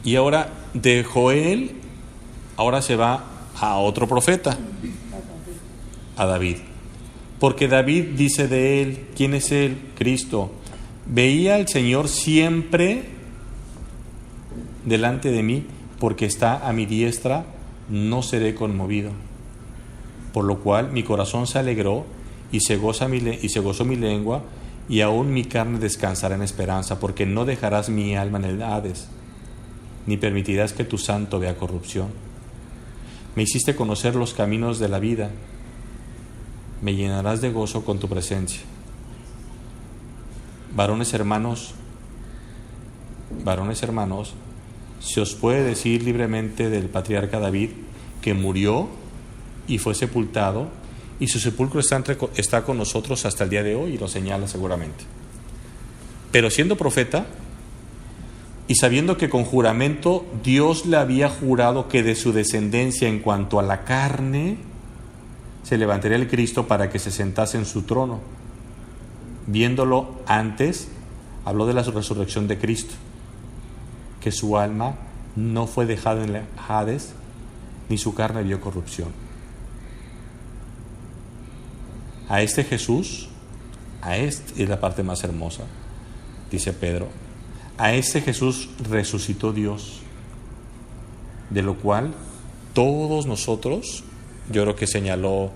Y ahora de Joel, ahora se va a otro profeta, a David. Porque David dice de él, ¿quién es él? Cristo. Veía al Señor siempre delante de mí, porque está a mi diestra, no seré conmovido. Por lo cual mi corazón se alegró y se gozó mi lengua, y aún mi carne descansará en esperanza, porque no dejarás mi alma en el Hades, ni permitirás que tu santo vea corrupción. Me hiciste conocer los caminos de la vida, me llenarás de gozo con tu presencia. Varones hermanos, se os puede decir libremente del patriarca David que murió y fue sepultado, y su sepulcro está con nosotros hasta el día de hoy, y lo señala seguramente. Pero siendo profeta, y sabiendo que con juramento Dios le había jurado que de su descendencia en cuanto a la carne se levantaría el Cristo para que se sentase en su trono, viéndolo antes, habló de la resurrección de Cristo, que su alma no fue dejada en el Hades, ni su carne vio corrupción. A este Jesús, es la parte más hermosa, dice Pedro, a este Jesús resucitó Dios, de lo cual todos nosotros, yo creo que señaló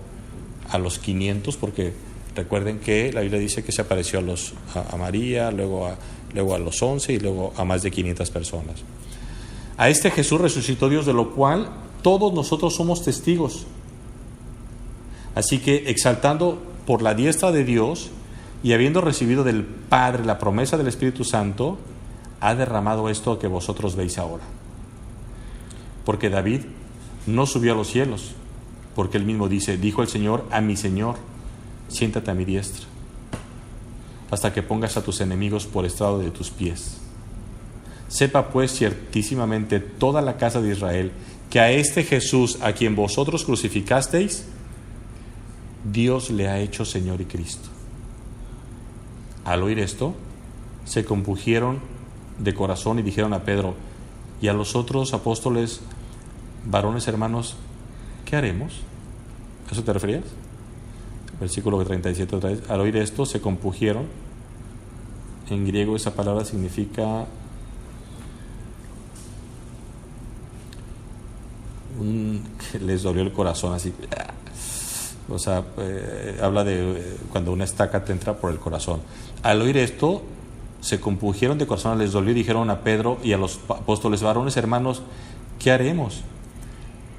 a los 500, porque recuerden que la Biblia dice que se apareció a María, luego a los 11 y luego a más de 500 personas. A este Jesús resucitó Dios, de lo cual todos nosotros somos testigos. Así que, exaltando por la diestra de Dios y habiendo recibido del Padre la promesa del Espíritu Santo, ha derramado esto que vosotros veis ahora. Porque David no subió a los cielos, porque él mismo dijo el Señor a mi Señor, siéntate a mi diestra, hasta que pongas a tus enemigos por estrado de tus pies. Sepa pues ciertísimamente toda la casa de Israel, que a este Jesús, a quien vosotros crucificasteis, Dios le ha hecho Señor y Cristo. Al oír esto, se compungieron de corazón y dijeron a Pedro y a los otros apóstoles: varones hermanos, ¿qué haremos? ¿A eso te referías? Versículo 37 otra vez. Al oír esto, se compungieron. En griego esa palabra significa que les dolió el corazón, así. O sea, habla de cuando una estaca te entra por el corazón. Al oír esto, se compungieron de corazón, les dolió y dijeron a Pedro y a los apóstoles: varones hermanos, ¿qué haremos?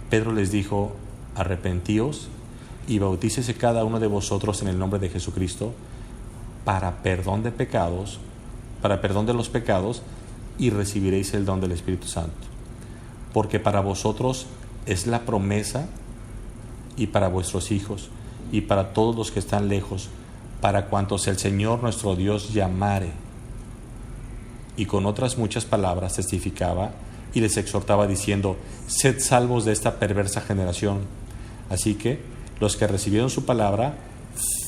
Pedro les dijo: arrepentíos y bautícese cada uno de vosotros en el nombre de Jesucristo para perdón de pecados, para perdón de los pecados, y recibiréis el don del Espíritu Santo. Porque para vosotros es la promesa, y para vuestros hijos, y para todos los que están lejos, para cuantos el Señor nuestro Dios llamare. Y con otras muchas palabras testificaba y les exhortaba diciendo: sed salvos de esta perversa generación. Así que los que recibieron su palabra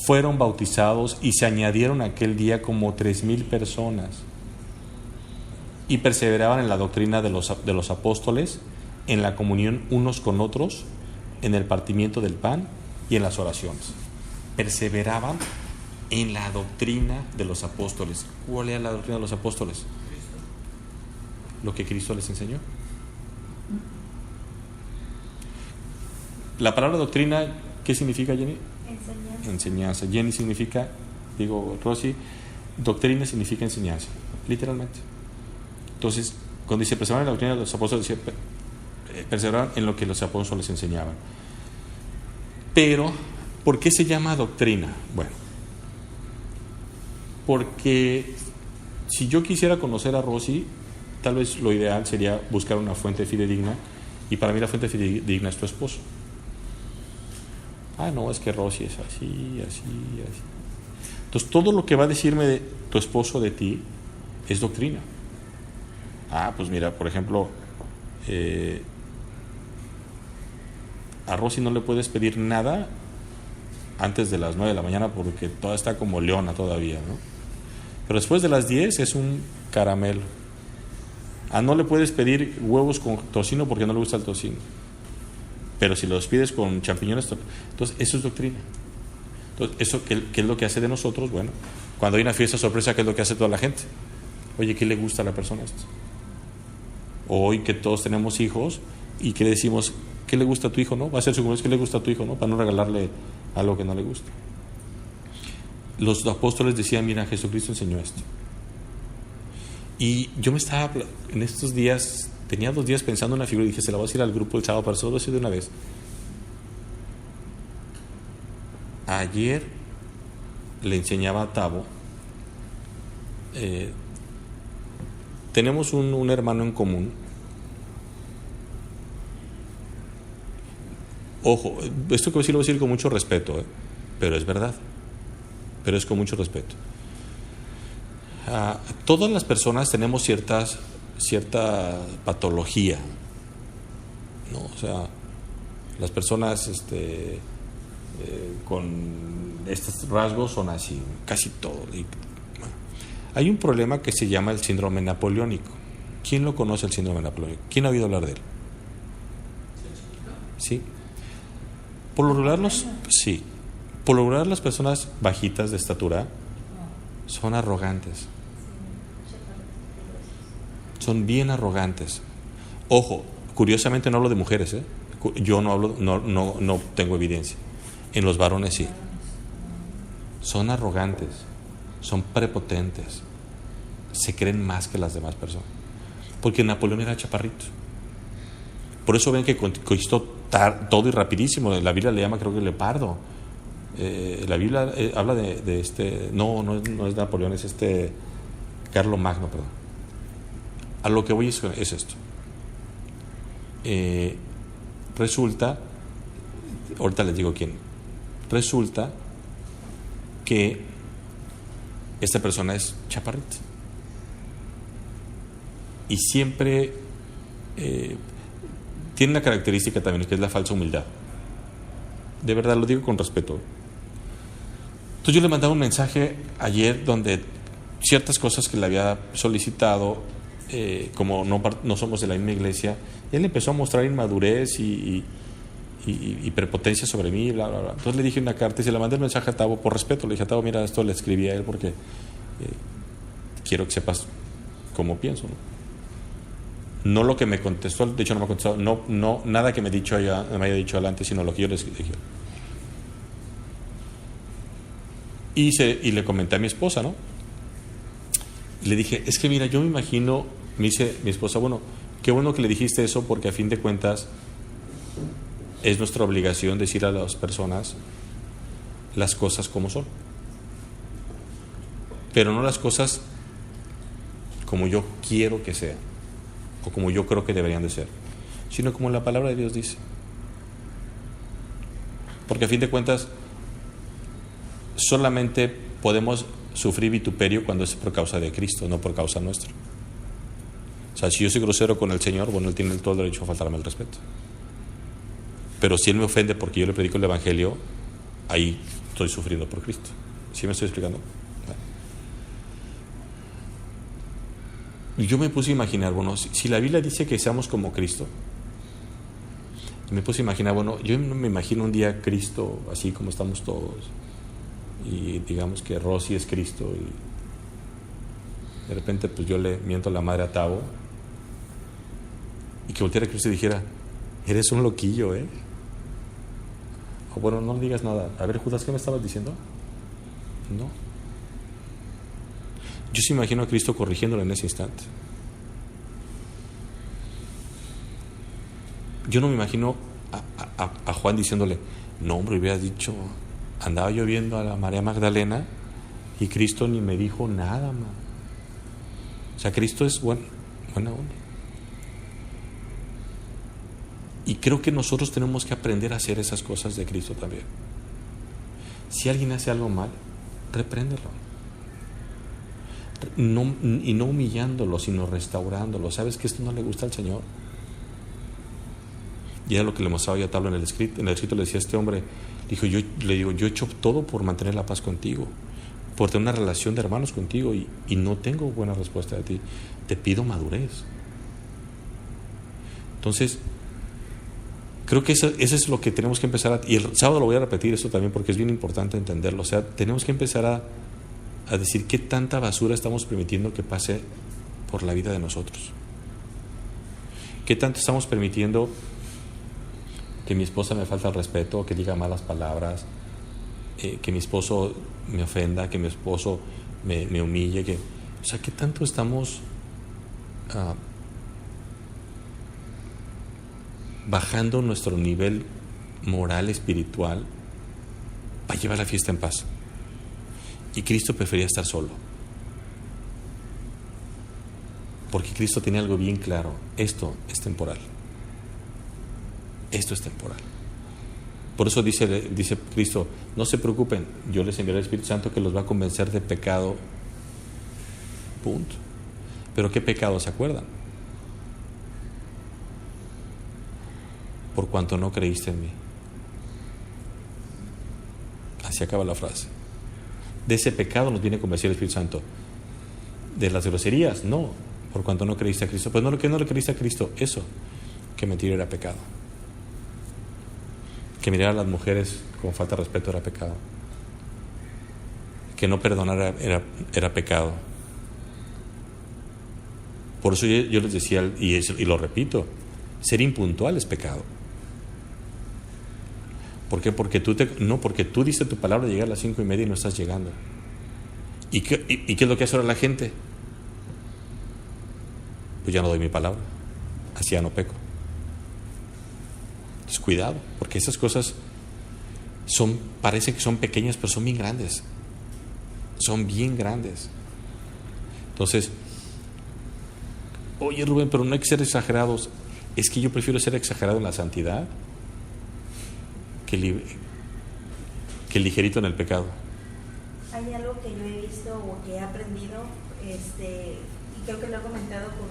fueron bautizados, y se añadieron aquel día como 3,000 personas. Y perseveraban en la doctrina de los apóstoles, en la comunión unos con otros, en el partimiento del pan y en las oraciones. Perseveraban en la doctrina de los apóstoles. ¿Cuál era la doctrina de los apóstoles? Lo que Cristo les enseñó. La palabra doctrina, ¿qué significa, Jenny? Enseñanza. Jenny significa, Rosy, doctrina significa enseñanza, literalmente. Entonces, cuando dice perseveraban en la doctrina de los apóstoles, decía perseveraban en lo que los apóstoles enseñaban. Pero, ¿por qué se llama doctrina? Bueno, porque si yo quisiera conocer a Rosy, tal vez lo ideal sería buscar una fuente fidedigna, y para mí la fuente fidedigna es tu esposo. No, es que Rosy es así, así, así. Entonces, todo lo que va a decirme de tu esposo de ti es doctrina. Pues mira, por ejemplo, a Rosy no le puedes pedir nada antes de las 9 de la mañana porque toda está como leona todavía, ¿no? Pero después de las 10 es un caramelo. No le puedes pedir huevos con tocino porque no le gusta el tocino. Pero si los pides con champiñones, entonces eso es doctrina. Entonces, eso ¿qué es lo que hace de nosotros? Bueno, cuando hay una fiesta sorpresa, ¿qué es lo que hace toda la gente? Oye, ¿qué le gusta a la persona esto? Hoy que todos tenemos hijos, ¿y qué le decimos? ¿Qué le gusta a tu hijo? ¿No? Va a ser su cumpleaños, ¿qué le gusta a tu hijo? ¿No? Para no regalarle algo que no le gusta. Los apóstoles decían: mira, Jesucristo enseñó esto. Y yo me estaba, en estos días, tenía 2 días pensando en una figura y dije: se la voy a decir al grupo el sábado, pero se lo voy a decir de una vez. Ayer le enseñaba a Tavo, tenemos un hermano en común. Ojo, esto que voy a decir lo voy a decir con mucho respeto, pero es verdad, pero es con mucho respeto. Todas las personas tenemos cierta patología, ¿no? O sea, las personas con estos rasgos son así, casi todo. Hay un problema que se llama el síndrome napoleónico. ¿Quién lo conoce, el síndrome napoleónico? ¿Quién ha oído hablar de él? Sí. Por lo regular las personas bajitas de estatura son arrogantes. Son bien arrogantes. Ojo, curiosamente no hablo de mujeres, Yo no hablo, no tengo evidencia. En los varones sí. Son arrogantes, son prepotentes, se creen más que las demás personas. Porque Napoleón era chaparrito. Por eso ven que conquistó todo y rapidísimo. La Biblia le llama, creo que leopardo. La Biblia habla de no es Napoleón, es Carlos Magno, perdón. A lo que voy es esto. Resulta, ahorita les digo quién, resulta que esta persona es chaparrita y siempre tiene una característica también, que es la falsa humildad. De verdad, lo digo con respeto. Entonces yo le mandaba un mensaje ayer donde ciertas cosas que le había solicitado, como no somos de la misma iglesia, él empezó a mostrar inmadurez y prepotencia sobre mí, bla, bla, bla. Entonces le dije una carta y se la mandé el mensaje a Tavo por respeto. Le dije a Tavo, mira, esto le escribí a él porque quiero que sepas cómo pienso, ¿no? No lo que me contestó, de hecho no me ha contestado, no nada que me haya dicho adelante, sino lo que yo le dije. Y le comenté a mi esposa, ¿no? Y le dije, es que mira, yo me imagino, me dice mi esposa, bueno, qué bueno que le dijiste eso, porque a fin de cuentas es nuestra obligación decir a las personas las cosas como son, pero no las cosas como yo quiero que sean o como yo creo que deberían de ser, sino como la palabra de Dios dice, porque a fin de cuentas solamente podemos sufrir vituperio cuando es por causa de Cristo, no por causa nuestra. O sea, si yo soy grosero con el Señor, bueno, Él tiene todo el derecho a faltarme el respeto. Pero si Él me ofende porque yo le predico el Evangelio, ahí estoy sufriendo por Cristo. ¿Sí me estoy explicando? Y yo me puse a imaginar, bueno, si la Biblia dice que seamos como Cristo, me puse a imaginar, bueno, yo me imagino un día Cristo así como estamos todos, y digamos que Rosy es Cristo, y de repente pues yo le miento a la madre a Tavo, y que volteara a Cristo y dijera, eres un loquillo, ¿eh? O bueno, no le digas nada. A ver, Judas, ¿qué me estabas diciendo? No. Yo sí imagino a Cristo corrigiéndolo en ese instante. Yo no me imagino a Juan diciéndole, no, hombre, hubieras dicho, andaba yo viendo a la María Magdalena y Cristo ni me dijo nada, man. O sea, Cristo es buena onda. Y creo que nosotros tenemos que aprender a hacer esas cosas de Cristo también. Si alguien hace algo mal, repréndelo. Y no humillándolo, sino restaurándolo. ¿Sabes que esto no le gusta al Señor? Y era lo que le mostraba yo a Pablo en el escrito. En el escrito le decía a este hombre, yo he hecho todo por mantener la paz contigo, por tener una relación de hermanos contigo, y no tengo buena respuesta de ti. Te pido madurez. Entonces, creo que eso es lo que tenemos que empezar y el sábado lo voy a repetir esto también porque es bien importante entenderlo. O sea, tenemos que empezar a decir qué tanta basura estamos permitiendo que pase por la vida de nosotros. ¿Qué tanto estamos permitiendo que mi esposa me falte el respeto, que diga malas palabras, que mi esposo me ofenda, que mi esposo me humille? O sea, ¿qué tanto estamos bajando nuestro nivel moral, espiritual, para llevar la fiesta en paz? Y Cristo prefería estar solo, porque Cristo tenía algo bien claro: esto es temporal. Esto es temporal. Por eso dice Cristo, no se preocupen, yo les enviaré el Espíritu Santo que los va a convencer de pecado. Punto. ¿Pero qué pecado se acuerdan? Por cuanto no creíste en mí. Así acaba la frase. De ese pecado nos viene a convencer el Espíritu Santo. De las groserías, no. Por cuanto no creíste a Cristo. Pues no, que no le creíste a Cristo, eso, que mentir era pecado. Que mirar a las mujeres con falta de respeto era pecado. Que no perdonar era pecado. Por eso yo les decía, y lo repito, ser impuntual es pecado. ¿Por qué? Porque tú diste tu palabra de llegar a las 5:30 y no estás llegando. ¿Y qué es lo que hace ahora la gente? Pues ya no doy mi palabra, así ya no peco. Entonces cuidado, porque esas cosas parece que son pequeñas, pero son bien grandes. Son bien grandes. Entonces, Oye, Rubén, pero no hay que ser exagerados. Es que yo prefiero ser exagerado en la santidad que ligerito en el pecado. Hay algo que yo he visto o que he aprendido, y creo que lo he comentado con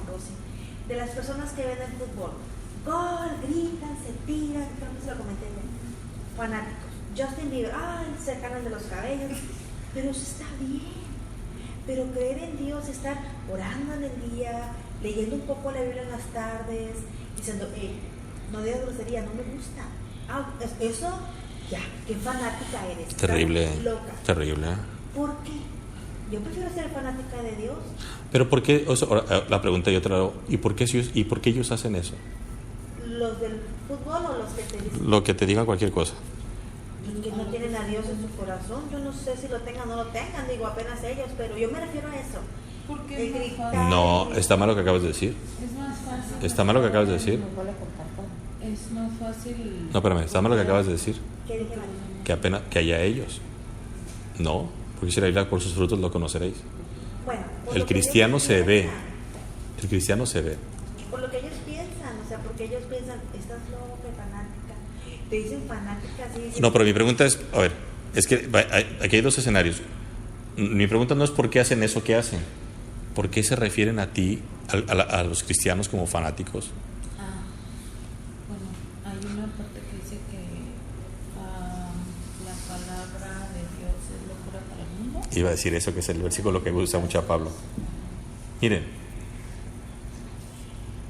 Rosy, de las personas que ven el fútbol. Gol, gritan, se tiran, creo que se lo comenté yo. Fanáticos. Justin Bieber, se jalan de los cabellos, pero eso está bien. Pero creer en Dios, estar orando en el día, leyendo un poco la Biblia en las tardes, diciendo, no digas grosería, no me gusta. Eso, ya, qué fanática eres. Terrible, loca. Terrible. ¿Por qué? Yo prefiero ser fanática de Dios. Pero ¿por qué? La pregunta yo otra vez, ¿y por qué ellos hacen eso? ¿Los del fútbol o los que te dicen? Lo que te digan cualquier cosa. Que no tienen a Dios en su corazón. Yo no sé si lo tengan o no lo tengan, digo apenas ellos, pero yo me refiero a eso. Porque De gritar. No, está mal lo que acabas de decir. Es más fácil. Está mal lo que acabas de decir. Es más fácil. No, espérame, está mal lo que acabas de decir. ¿Qué dije, María? Que haya ellos. No, porque si la Biblia, por sus frutos lo conoceréis. Bueno, por El lo que cristiano ellos se ve. piensan. El cristiano se ve. Por lo que ellos piensan, o sea, porque ellos piensan, estás loca, fanática. Te dicen fanática, así dicen. No, pero mi pregunta es, a ver, es que aquí hay dos escenarios. Mi pregunta no es por qué hacen eso que hacen. ¿Por qué se refieren a ti, a los cristianos, como fanáticos? Bueno, hay una parte que dice que la palabra de Dios es locura para el mundo. Iba a decir eso, que es el versículo que usa mucho a Pablo. Miren,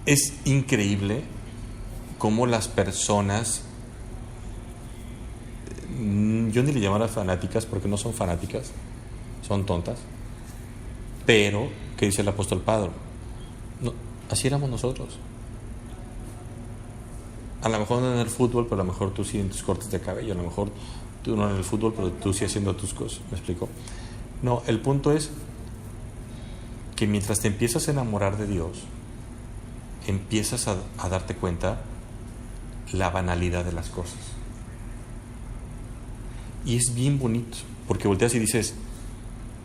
es increíble cómo las personas, yo ni le llamara fanáticas porque no son fanáticas, son tontas, pero, ¿qué dice el apóstol Pablo? No, así éramos nosotros. A lo mejor no en el fútbol, pero a lo mejor tú sí en tus cortes de cabello, a lo mejor tú no en el fútbol, pero tú sí haciendo tus cosas. ¿Me explico? No, el punto es que mientras te empiezas a enamorar de Dios, empiezas a darte cuenta la banalidad de las cosas. Y es bien bonito, porque volteas y dices,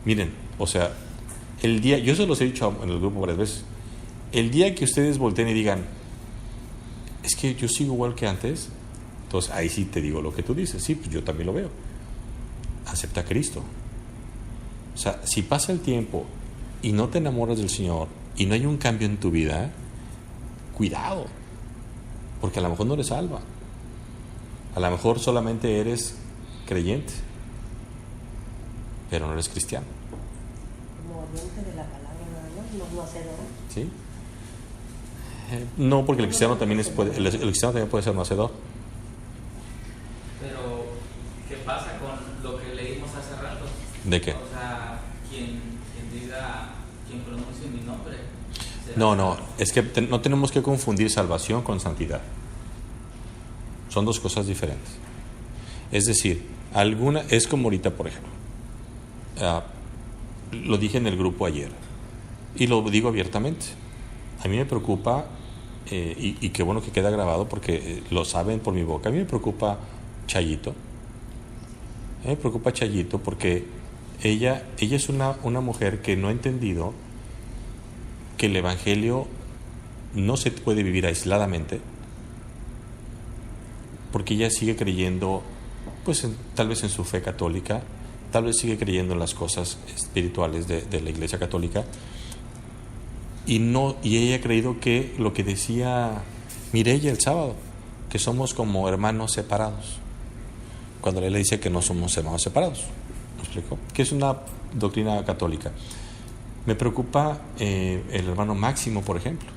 miren, o sea, el día, yo se los he dicho en el grupo varias veces, el día que ustedes volteen y digan, es que yo sigo igual que antes, entonces ahí sí te digo lo que tú dices, sí, pues yo también lo veo. Acepta a Cristo. O sea, si pasa el tiempo y no te enamoras del Señor y no hay un cambio en tu vida, cuidado, porque a lo mejor no eres salva, a lo mejor solamente eres creyente, pero no eres cristiano. Como oyente de la palabra, no hacedor. ¿Sí? No, porque el cristiano también el cristiano también puede ser no hacedor. Pero, ¿qué pasa con lo que leímos hace rato? ¿De qué? O sea, quien pronuncie mi nombre. No, es que no tenemos que confundir salvación con santidad. Son dos cosas diferentes. Es decir, es como ahorita, por ejemplo, lo dije en el grupo ayer y lo digo abiertamente. A mí me preocupa, y qué bueno que queda grabado porque lo saben por mi boca, a mí me preocupa Chayito. Me preocupa Chayito porque ella es una mujer que no ha entendido que el Evangelio no se puede vivir aisladamente, porque ella sigue creyendo, pues tal vez en su fe católica, tal vez sigue creyendo en las cosas espirituales de la Iglesia Católica, y ella ha creído que lo que decía Mireya el sábado, que somos como hermanos separados, cuando él le dice que no somos hermanos separados. ¿Me explico? Que es una doctrina católica. Me preocupa el hermano Máximo, por ejemplo,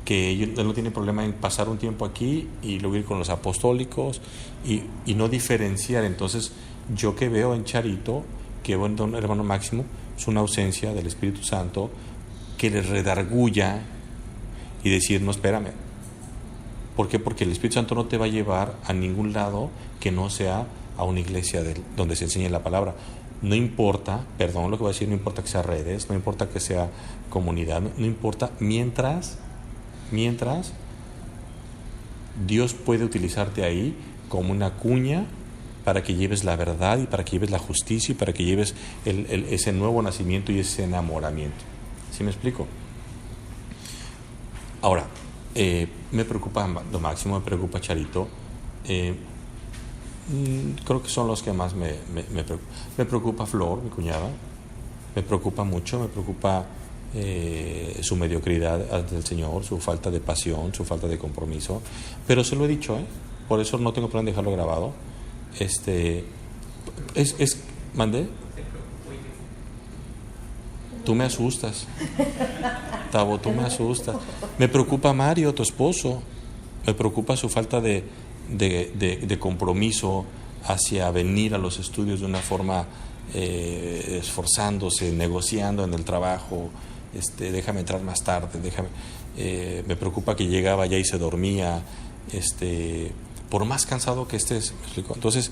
que él no tiene problema en pasar un tiempo aquí y luego ir con los apostólicos y no diferenciar. Entonces, yo que veo en Charito, que veo en don hermano Máximo, es una ausencia del Espíritu Santo que le redarguya y decir, no, espérame. ¿Por qué? Porque el Espíritu Santo no te va a llevar a ningún lado que no sea a una iglesia donde se enseñe la palabra. No importa, perdón lo que voy a decir, no importa que sea redes, no importa que sea comunidad, no importa, mientras Dios puede utilizarte ahí como una cuña para que lleves la verdad y para que lleves la justicia y para que lleves ese nuevo nacimiento y ese enamoramiento. ¿Sí me explico? Ahora, me preocupa lo máximo, me preocupa Charito. Creo que son los que más me preocupan. Me preocupa Flor, mi cuñada. Me preocupa mucho, me preocupa su mediocridad ante el Señor, su falta de pasión, su falta de compromiso. Pero se lo he dicho, por eso no tengo plan de dejarlo grabado. ¿Mandé? Tú me asustas. Tavo, tú me asustas. Me preocupa Mario, tu esposo. Me preocupa su falta de compromiso hacia venir a los estudios de una forma esforzándose, negociando en el trabajo. Déjame entrar más tarde, me preocupa que llegaba ya y se dormía, por más cansado que estés, ¿me explico? Entonces,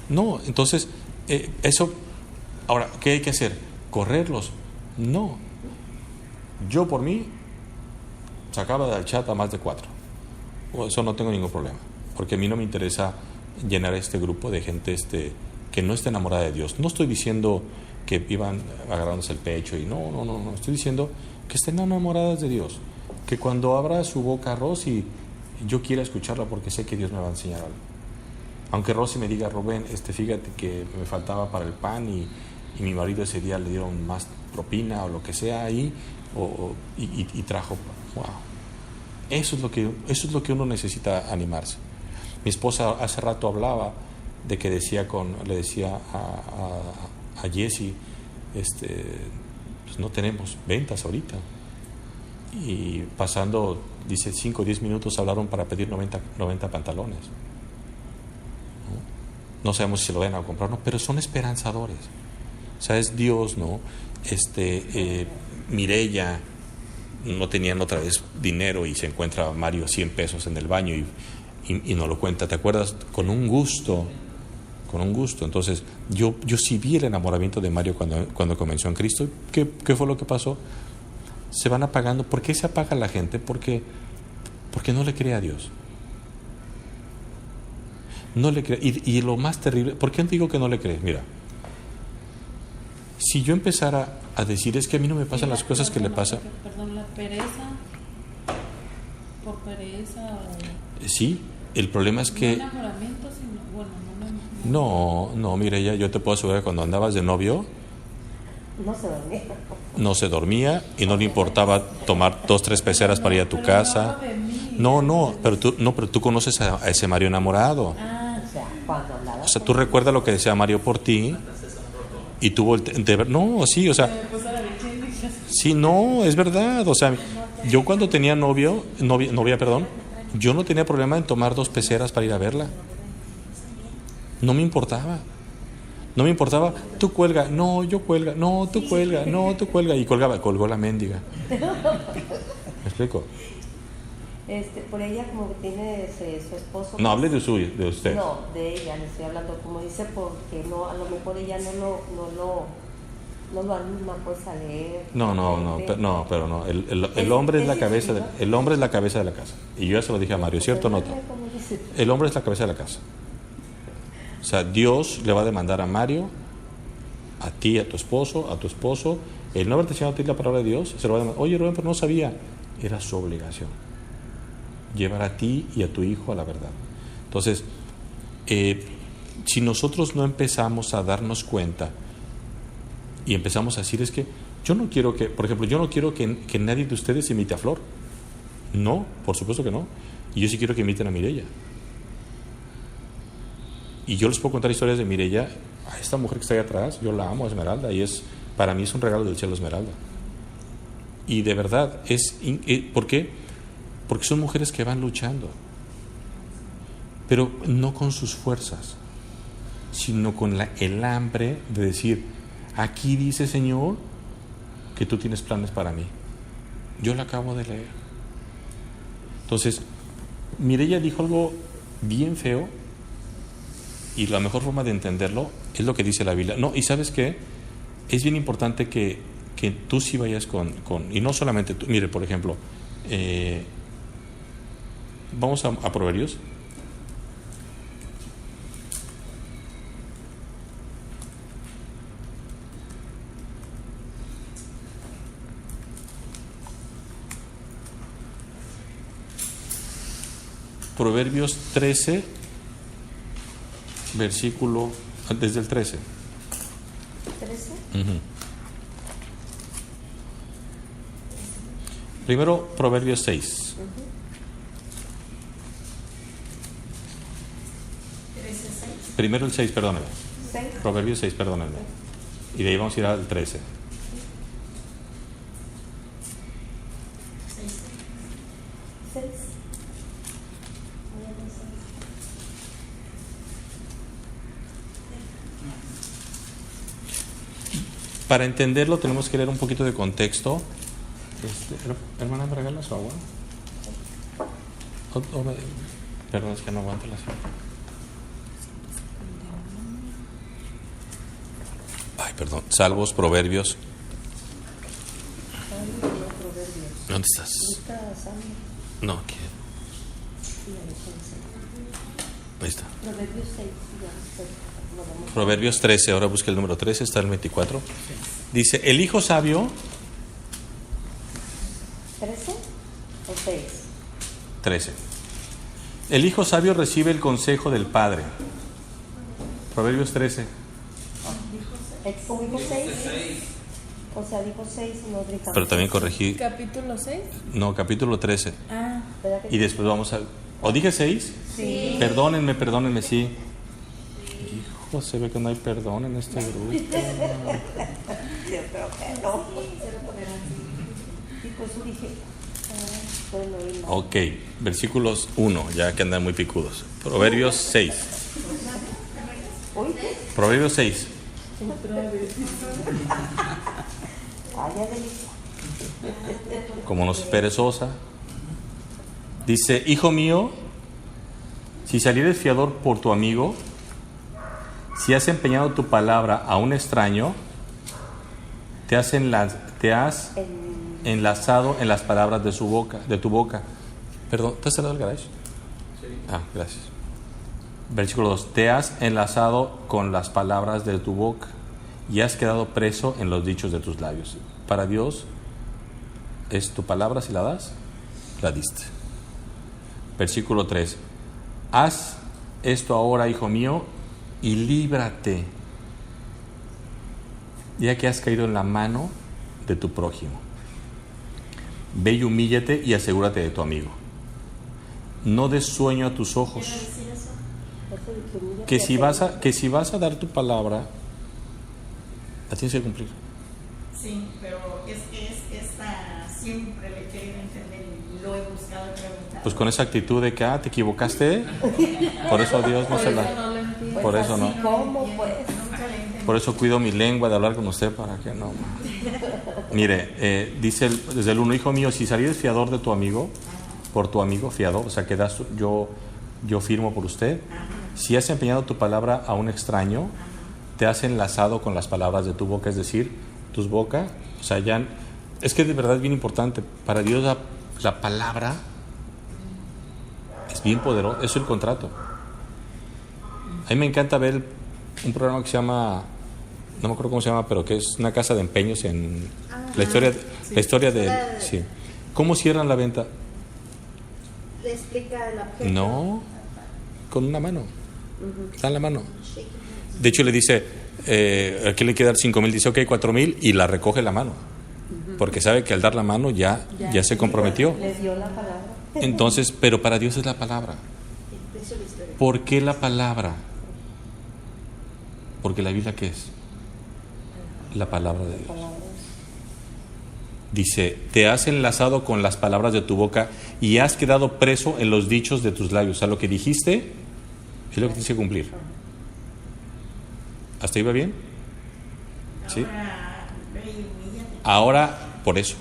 no, entonces, eso, ahora, ¿qué hay que hacer? ¿Correrlos? No. Yo por mí sacaba del chat a más de 4. Eso no tengo ningún problema, porque a mí no me interesa llenar este grupo de gente que no está enamorada de Dios. No estoy diciendo que iban agarrándose el pecho y no, estoy diciendo que estén enamoradas de Dios, que cuando abra su boca Rosy, yo quiera escucharla porque sé que Dios me va a enseñar algo. Aunque Rosy me diga, Rubén, fíjate que me faltaba para el pan y mi marido ese día le dieron más propina o lo que sea ahí, y trajo, wow. Eso es lo que uno necesita animarse. Mi esposa hace rato hablaba de que le decía a Jessie, pues no tenemos ventas ahorita. Y pasando, dice, 5 o 10 minutos hablaron para pedir 90 pantalones. No sabemos si se lo van a comprar, no, pero son esperanzadores. O sea, es Dios, ¿no? Mireya, no tenían otra vez dinero y se encuentra Mario 100 pesos en el baño y no lo cuenta, ¿te acuerdas? Con un gusto. Entonces yo sí vi el enamoramiento de Mario cuando comenzó en Cristo. ¿Qué fue lo que pasó? Se van apagando. ¿Por qué se apaga la gente? Porque no le cree a Dios. No le cree. Y lo más terrible, ¿por qué digo que no le cree? Mira, si yo empezara a decir, es que a mí no me pasan las cosas que le pasan. Perdón, la pereza, por pereza o... Sí, el problema es que... No enamoramiento, sino... Bueno, No, Mireya, yo te puedo asegurar que cuando andabas de novio... No se dormía y no le importaba tomar 2-3 peceras para ir a tu casa. Pero tú conoces a ese Mario enamorado. O sea, tú recuerdas lo que decía Mario por ti y tuvo sí, no, es verdad. O sea, yo cuando tenía novia, yo no tenía problema en tomar 2 peceras para ir a verla. No me importaba. Tú cuelga, no, yo cuelga, no, tú cuelga, no, tú cuelga. Y colgó la mendiga. ¿Me explico? Por ella, como que tiene su esposo. No, hable de usted. No, de ella, le estoy hablando, como dice, porque no, a lo mejor ella no lo anima pues a leer. Pero no. El hombre es la cabeza el hombre es la cabeza de la casa. Y yo ya se lo dije a Mario, ¿cierto o no? El hombre es la cabeza de la casa. O sea, Dios le va a demandar a Mario, a ti, a tu esposo, el no haberte enseñado a ti la palabra de Dios, se lo va a demandar. Oye, Rubén, pero no sabía. Era su obligación llevar a ti y a tu hijo a la verdad. Entonces, si nosotros no empezamos a darnos cuenta y empezamos a decir, es que yo no quiero que, por ejemplo, que nadie de ustedes imite a Flor. No, por supuesto que no. Y yo sí quiero que imiten a Mireya. Y yo les puedo contar historias de Mireya. A esta mujer que está ahí atrás, yo la amo, Esmeralda, y para mí es un regalo del cielo, Esmeralda. Y de verdad, ¿por qué? Porque son mujeres que van luchando, pero no con sus fuerzas, sino con el hambre de decir, aquí dice, Señor, que tú tienes planes para mí. Yo la acabo de leer. Entonces, Mireya dijo algo bien feo, y la mejor forma de entenderlo es lo que dice la Biblia. No, y ¿sabes qué? Es bien importante que tú sí vayas con y no solamente tú. Mire, por ejemplo, vamos a Proverbios. Proverbios 13, versículo, desde el 13. 13. Primero, Proverbios 6. Primero el 6, perdónenme. Proverbios 6, perdónenme. Y de ahí vamos a ir al 13. Para entenderlo tenemos que leer un poquito de contexto. Hermana, ¿me regalas su agua? Perdón, es que no aguanto la silla. Ay, perdón. Salmos, Proverbios. ¿Dónde estás? No, aquí. Ahí está. Proverbios 13, ahora busca el número 13, está el 24. Dice, el hijo sabio... ¿13 o 6? 13. El hijo sabio recibe el consejo del padre. Proverbios 13. ¿O dijo 6? O sea, dijo 6 y no dijo. Pero también corregí. ¿Capítulo 6? No, capítulo 13. Ah. Y después vamos a... ¿O dije 6? Sí. Perdónenme, sí. Hijo, se ve que no hay perdón en este grupo. Yo creo que no. Y pues dije... Ok, versículos 1, ya que andan muy picudos. Proverbios 6. Proverbios 6. Como no es perezosa. Dice, hijo mío, si salieres fiador por tu amigo, si has empeñado tu palabra a un extraño, te has enlazado en las palabras de tu boca. Perdón, ¿te has cerrado el garage? Sí. Ah, gracias. Versículo 2. Te has enlazado con las palabras de tu boca y has quedado preso en los dichos de tus labios. Para Dios es tu palabra, si la das, la diste. Versículo 3. Haz esto ahora, hijo mío, y líbrate, ya que has caído en la mano de tu prójimo. Ve y humíllate y asegúrate de tu amigo. No des sueño a tus ojos. Que si vas a dar tu palabra, la tienes que cumplir. Sí, pero es esta siempre le he querido entender y lo he buscado y preguntado. Pues con esa actitud de que te equivocaste, por eso a Dios no se la... Por eso no. ¿Cómo pues? Por eso cuido mi lengua de hablar con usted para que no... Mire, dice desde el 1, hijo mío, si salieres fiador de tu amigo, por tu amigo, fiador, o sea, que das, yo firmo por usted. Si has empeñado tu palabra a un extraño, te has enlazado con las palabras de tu boca, es decir, tus bocas, o sea, ya... Es que de verdad es bien importante. Para Dios la palabra es bien poderosa, es el contrato. A mí me encanta ver un programa que se llama... No me acuerdo cómo se llama, pero que es una casa de empeños en la historia de sí. ¿Cómo cierran la venta? ¿Le explica el objeto? No, con una mano. Está en la mano. De hecho le dice, aquí le quiere dar 5,000, dice ok, 4,000 y la recoge la mano. Porque sabe que al dar la mano ya se comprometió. Le dio la palabra. Entonces, pero para Dios es la palabra. ¿Por qué la palabra? Porque la Biblia, ¿qué es? La palabra de Dios. Dice, te has enlazado con las palabras de tu boca y has quedado preso en los dichos de tus labios. O sea, lo que dijiste es lo que tienes que cumplir. ¿Hasta ahí va bien? ¿Sí? Ahora, por eso,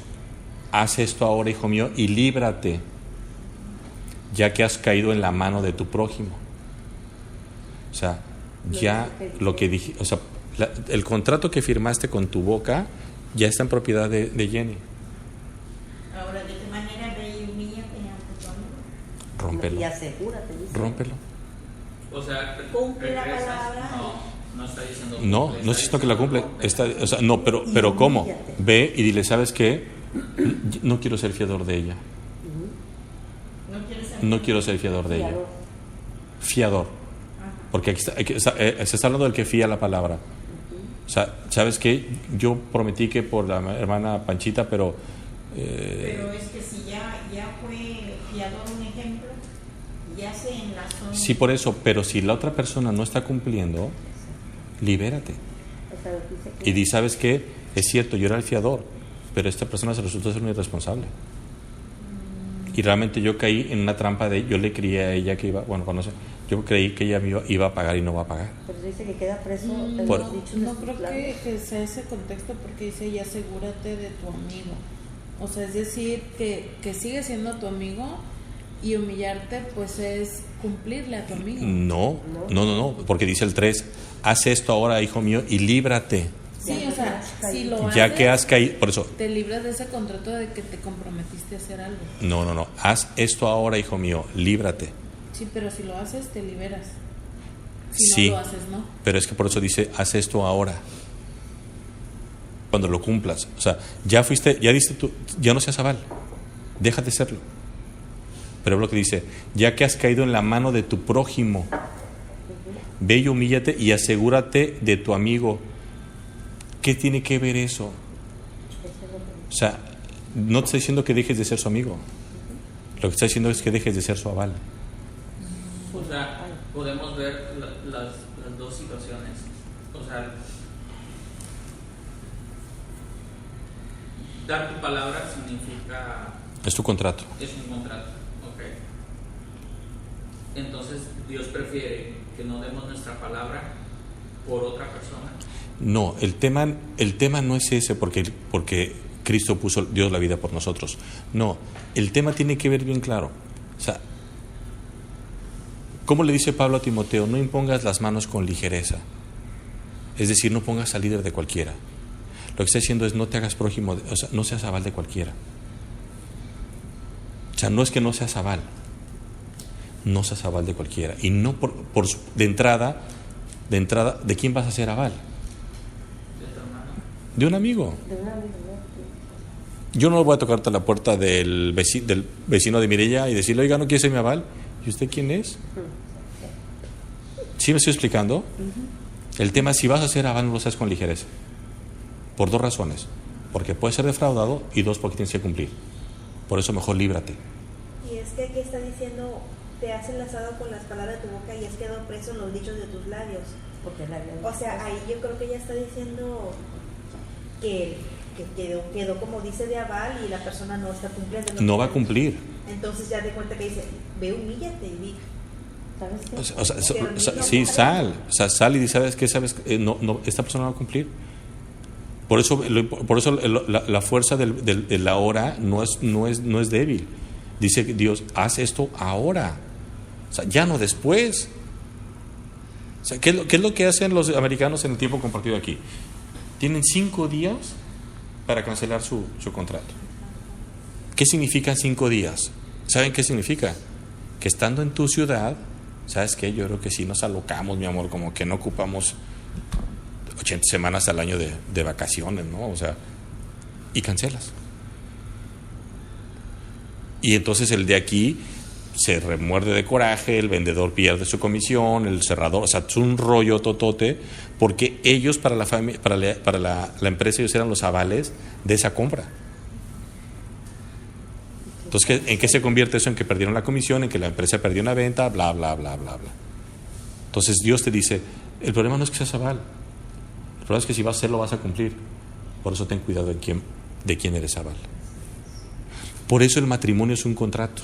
haz esto ahora, hijo mío, y líbrate, ya que has caído en la mano de tu prójimo. O sea, ya lo que dije, o sea, el contrato que firmaste con tu boca ya está en propiedad de Jenny. Ahora, ¿de qué manera ve y humíllate ante tu amigo? Rómpelo. Y asegúrate, dice. Rómpelo. O sea, Cumple la regresas. palabra. No está diciendo. No estoy diciendo que la cumple. O sea, no, pero ¿cómo? Ve y dile, ¿sabes qué? No quiero ser fiador de ella. No quieres ser No quiero ser fiador de ella. Fiador. Porque se está hablando del que fía la palabra. O sea, ¿sabes qué? Yo prometí que por la hermana Panchita, pero es que si ya fue fiador un ejemplo, ya se enlazó. Sí, por eso, pero si la otra persona no está cumpliendo, libérate. Y di, ¿sabes qué? Es cierto, yo era el fiador, pero esta persona se resultó ser un irresponsable. Y realmente yo caí en una trampa yo le creí a ella que iba, yo creí que ella me iba a pagar y no va a pagar. Pero dice que queda preso. No creo que sea ese contexto, porque dice, y asegúrate de tu amigo. O sea, es decir, que sigue siendo tu amigo, y humillarte pues es cumplirle a tu amigo. No, porque dice el 3, haz esto ahora, hijo mío, y líbrate. Sí, o sea, si lo haces, ya que has caído, por eso te libras de ese contrato de que te comprometiste a hacer algo. No, haz esto ahora, hijo mío, líbrate. Sí, pero si lo haces, te liberas. Si sí, no lo haces, ¿no? Pero es que por eso dice, haz esto ahora. Cuando lo cumplas. O sea, ya diste tú, ya no seas aval. Deja de serlo. Pero es lo que dice, ya que has caído en la mano de tu prójimo, ve y humíllate y asegúrate de tu amigo. ¿Qué tiene que ver eso? O sea, no te está diciendo que dejes de ser su amigo. Lo que está diciendo es que dejes de ser su aval. O sea, podemos ver las dos situaciones. O sea, dar tu palabra significa... Es tu contrato. Es un contrato, ok. Entonces, Dios prefiere que no demos nuestra palabra por otra persona. No, el tema no es ese porque Cristo dio la vida por nosotros. No, el tema tiene que ver bien claro. O sea, ¿cómo le dice Pablo a Timoteo? No impongas las manos con ligereza. Es decir, no pongas al líder de cualquiera. Lo que está diciendo es no te hagas prójimo, o sea, no seas aval de cualquiera. O sea, no es que no seas aval. No seas aval de cualquiera. Y no de entrada, ¿de quién vas a ser aval? De un amigo. Yo no voy a tocarte la puerta del vecino de Mireya y decirle, oiga, ¿no quiere ser mi aval? ¿Y usted quién es? ¿Sí me estoy explicando? El tema es, si vas a ser aval, no lo seas con ligereza. Por dos razones. Porque puedes ser defraudado, y dos, porque tienes que cumplir. Por eso mejor líbrate. Y es que aquí está diciendo, te has enlazado con las palabras de tu boca y has quedado preso en los dichos de tus labios. O sea, ahí yo creo que ella está diciendo que quedó como dice de aval, y la persona no está cumpliendo. No va a cumplir. Entonces ya de cuenta que dice, ve, humíllate y di. Sal y di, ¿sabes qué? No, esta persona no va a cumplir. Por eso la fuerza de la hora no es débil. Dice Dios, haz esto ahora. O sea, ya no después. O sea, ¿qué es lo que hacen los americanos en el tiempo compartido aquí? Tienen 5 días para cancelar su contrato. ¿Qué significan 5 días? ¿Saben qué significa? Que estando en tu ciudad, ¿sabes qué? Yo creo que sí nos alocamos, mi amor, como que no ocupamos 80 semanas al año de vacaciones, ¿no? O sea, y cancelas. Y entonces el de aquí se remuerde de coraje, el vendedor pierde su comisión, el cerrador, o sea, es un rollo totote, porque ellos para la empresa, ellos eran los avales de esa compra. Entonces, ¿en qué se convierte eso? En que perdieron la comisión, en que la empresa perdió una venta, bla, bla, bla, bla, bla. Entonces Dios te dice, el problema no es que seas aval, el problema es que si vas a hacerlo vas a cumplir. Por eso ten cuidado de quién eres aval. Por eso el matrimonio es un contrato.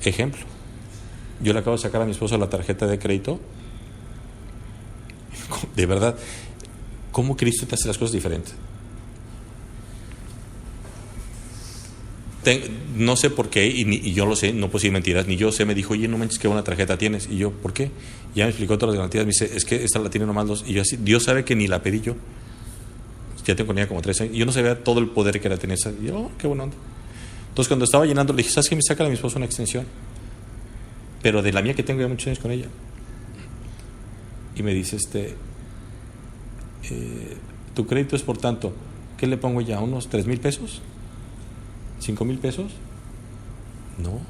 Ejemplo, yo le acabo de sacar a mi esposo la tarjeta de crédito. De verdad, ¿cómo Cristo te hace las cosas diferentes? No sé por qué, y yo lo sé, no puedo decir mentiras, ni yo sé, me dijo, oye, no manches, qué buena tarjeta tienes. Y yo, ¿por qué? Ya me explicó todas las garantías, me dice, es que esta la tiene nomás 2. Y yo así, Dios sabe que ni la pedí yo. Ya tengo como 3 años. Y yo no sabía todo el poder que la tenía esa. Y yo, oh, qué buena onda. Entonces, cuando estaba llenando, le dije, ¿sabes qué? Me saca a mi esposo una extensión, pero de la mía que tengo ya muchos años con ella. Y me dice, tu crédito es por tanto, ¿qué le pongo ya? ¿Unos 3,000 pesos? $5,000 pesos? No.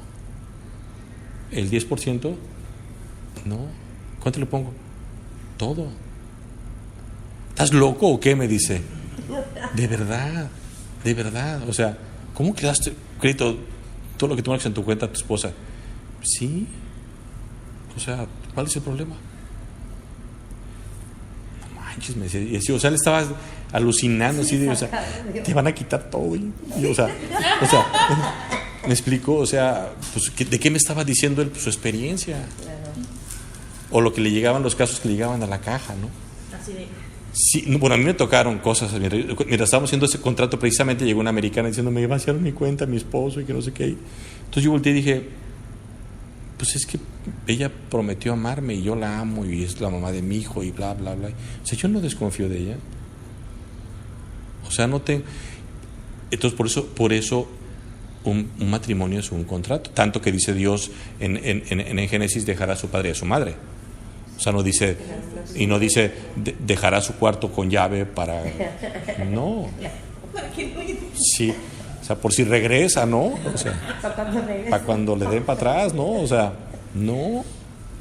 ¿El 10%? No. ¿Cuánto le pongo? Todo. ¿Estás loco o qué? Me dice. De verdad. O sea, ¿cómo que das crédito todo lo que tomas en tu cuenta a tu esposa? Sí. O sea, ¿cuál es el problema? No manches, me decía. O sea, le estabas alucinando así de, o sea, te van a quitar todo. O sea, me explico, o sea, pues, ¿de qué me estaba diciendo él? Pues, su experiencia. O lo que le llegaban, los casos que le llegaban a la caja, ¿no? Así de... Sí, bueno, a mí me tocaron cosas. Mientras estábamos haciendo ese contrato, precisamente llegó una americana diciendo, me vaciaron mi cuenta, mi esposo, y que no sé qué. Entonces yo volteé y dije, pues es que ella prometió amarme y yo la amo y es la mamá de mi hijo y bla, bla, bla. O sea, yo no desconfío de ella. O sea, no te... Entonces, por eso un matrimonio es un contrato. Tanto que dice Dios en Génesis, dejará a su padre y a su madre. O sea, no dice dejará su cuarto con llave para... No. Sí. O sea, por si regresa, ¿no? O sea, para cuando le den para atrás, ¿no? O sea, no.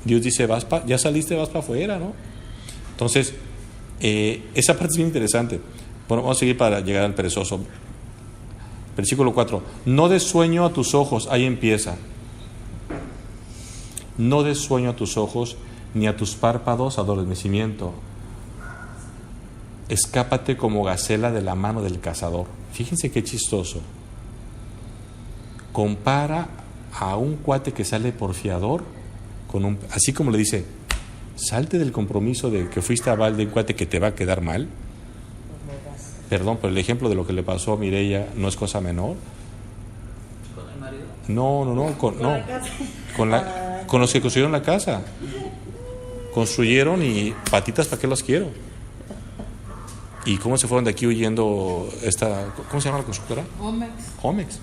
Dios dice, ya saliste, vas para afuera, ¿no? Entonces, esa parte es bien interesante. Bueno, vamos a seguir para llegar al perezoso. Versículo 4. No des sueño a tus ojos, ahí empieza. No des sueño a tus ojos, ni a tus párpados adormecimiento. Escápate como gacela de la mano del cazador. Fíjense qué chistoso. Compara a un cuate que sale por fiador con así como le dice, salte del compromiso de que fuiste a Val de un cuate que te va a quedar mal. Perdón, pero el ejemplo de lo que le pasó a Mireia no es cosa menor. ¿Con el marido? No, con los que construyeron la casa. Construyeron y patitas, ¿para qué los quiero? ¿Y cómo se fueron de aquí huyendo ¿cómo se llama la constructora? Homex.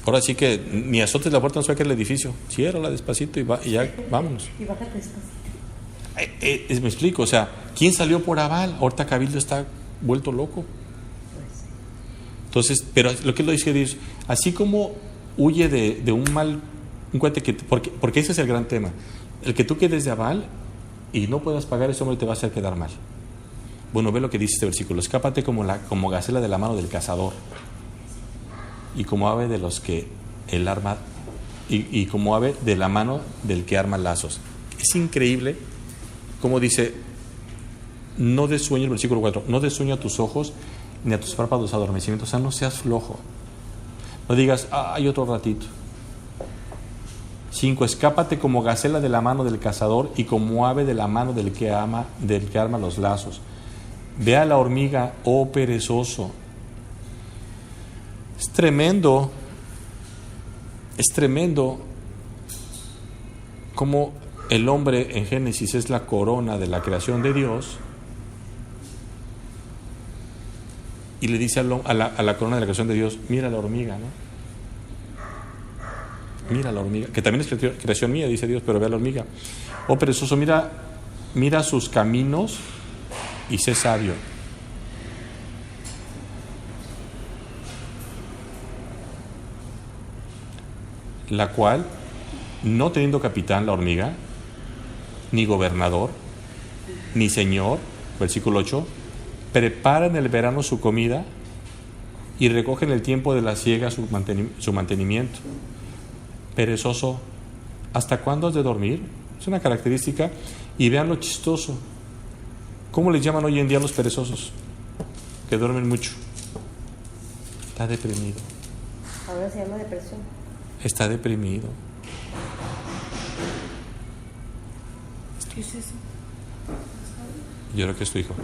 Ahora sí que ni azotes la puerta, no se va a caer el edificio. Ciérrala despacito y ya, vámonos. Y bájate despacito. Me explico, o sea, ¿quién salió por aval? Ahorita Cabildo está vuelto loco. Entonces, pero lo que lo dice Dios, así como huye de un cuate que, porque ese es el gran tema, el que tú quedes de aval y no puedas pagar, ese hombre te va a hacer quedar mal. Bueno, ve lo que dice este versículo, escápate como gacela de la mano del cazador y como ave de los que el arma y como ave de la mano del que arma lazos. Es increíble como dice, no des sueño, el versículo 4, no des sueño a tus ojos ni a tus párpados adormecimiento. O sea, no seas flojo, no digas, hay otro ratito. 5, escápate como gacela de la mano del cazador y como ave de la mano del que arma los lazos. Ve a la hormiga, oh perezoso. Es tremendo como el hombre en Génesis es la corona de la creación de Dios y le dice a la corona de la creación de Dios, mira la hormiga, ¿no? Mira la hormiga, que también es creación mía, dice Dios, pero ve a la hormiga. Oh perezoso, mira sus caminos y sé sabio. La cual, no teniendo capitán la hormiga, ni gobernador, ni señor, versículo 8, prepara en el verano su comida y recoge en el tiempo de la siega su mantenimiento. Perezoso, ¿hasta cuándo has de dormir? Es una característica. Y vean lo chistoso. ¿Cómo les llaman hoy en día a los perezosos? Que duermen mucho. Está deprimido. Ahora se llama depresión. Está deprimido. ¿Qué es eso? Yo creo que es tu hijo.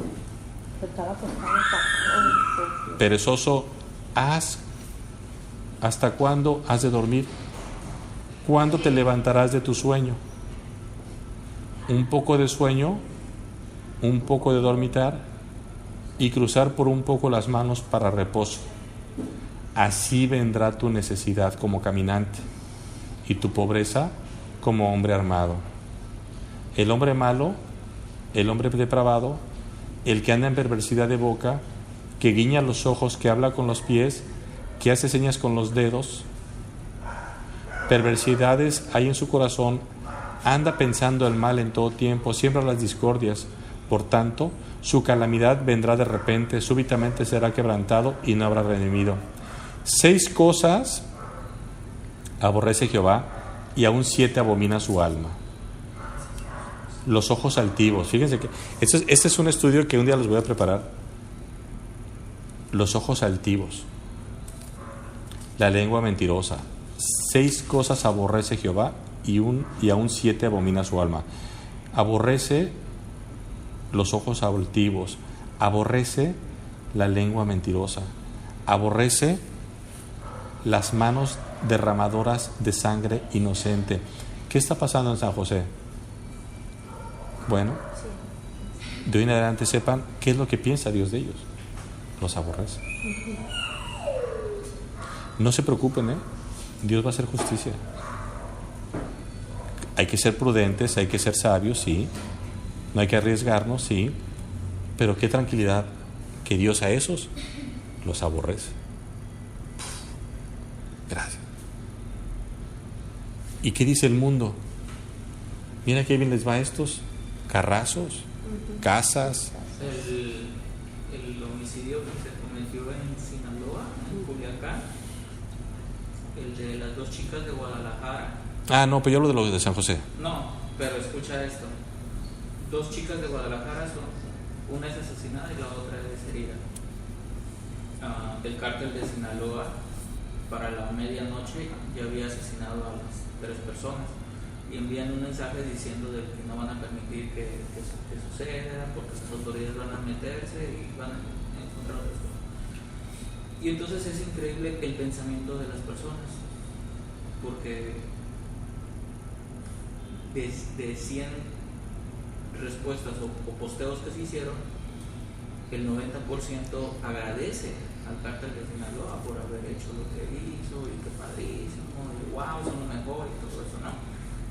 Estaba acostado. Perezoso, ¿hasta cuándo has de dormir? ¿Cuándo te levantarás de tu sueño? Un poco de sueño, un poco de dormitar y cruzar por un poco las manos para reposo. Así vendrá tu necesidad como caminante y tu pobreza como hombre armado. El hombre malo, el hombre depravado, el que anda en perversidad de boca, que guiña los ojos, que habla con los pies, que hace señas con los dedos. Perversidades hay en su corazón, anda pensando el mal en todo tiempo, siembra las discordias. Por tanto, su calamidad vendrá de repente, súbitamente será quebrantado y no habrá redimido. 6 cosas aborrece Jehová y aún 7 abomina su alma. Los ojos altivos. Fíjense que este es un estudio que un día les voy a preparar. Los ojos altivos. La lengua mentirosa. 6 cosas aborrece Jehová y aún 7 abomina su alma. Aborrece los ojos altivos. Aborrece la lengua mentirosa. Aborrece las manos derramadoras de sangre inocente. ¿Qué está pasando en San José? Bueno, de hoy en adelante sepan qué es lo que piensa Dios de ellos. Los aborrece. No se preocupen, Dios va a hacer justicia. Hay que ser prudentes, hay que ser sabios, sí. No hay que arriesgarnos, sí. Pero qué tranquilidad que Dios a esos los aborrece. Gracias. ¿Y qué dice el mundo? Mira qué bien les va a estos carrazos, casas. El homicidio que se cometió en Sinaloa, en Culiacán, el de las 2 chicas de Guadalajara. No, pero yo hablo de los de San José. No, pero escucha esto. 2 chicas de Guadalajara una es asesinada y la otra es herida. El cártel de Sinaloa para la medianoche ya había asesinado a las 3 personas y envían un mensaje diciendo de que no van a permitir que suceda porque las autoridades van a meterse y van a encontrar otras cosas. Y entonces es increíble el pensamiento de las personas, porque de 100 respuestas o posteos que se hicieron, el 90% agradece al cártel de Sinaloa por haber hecho lo que hizo y que padrísimo, y wow, son lo mejor y todo eso, ¿no?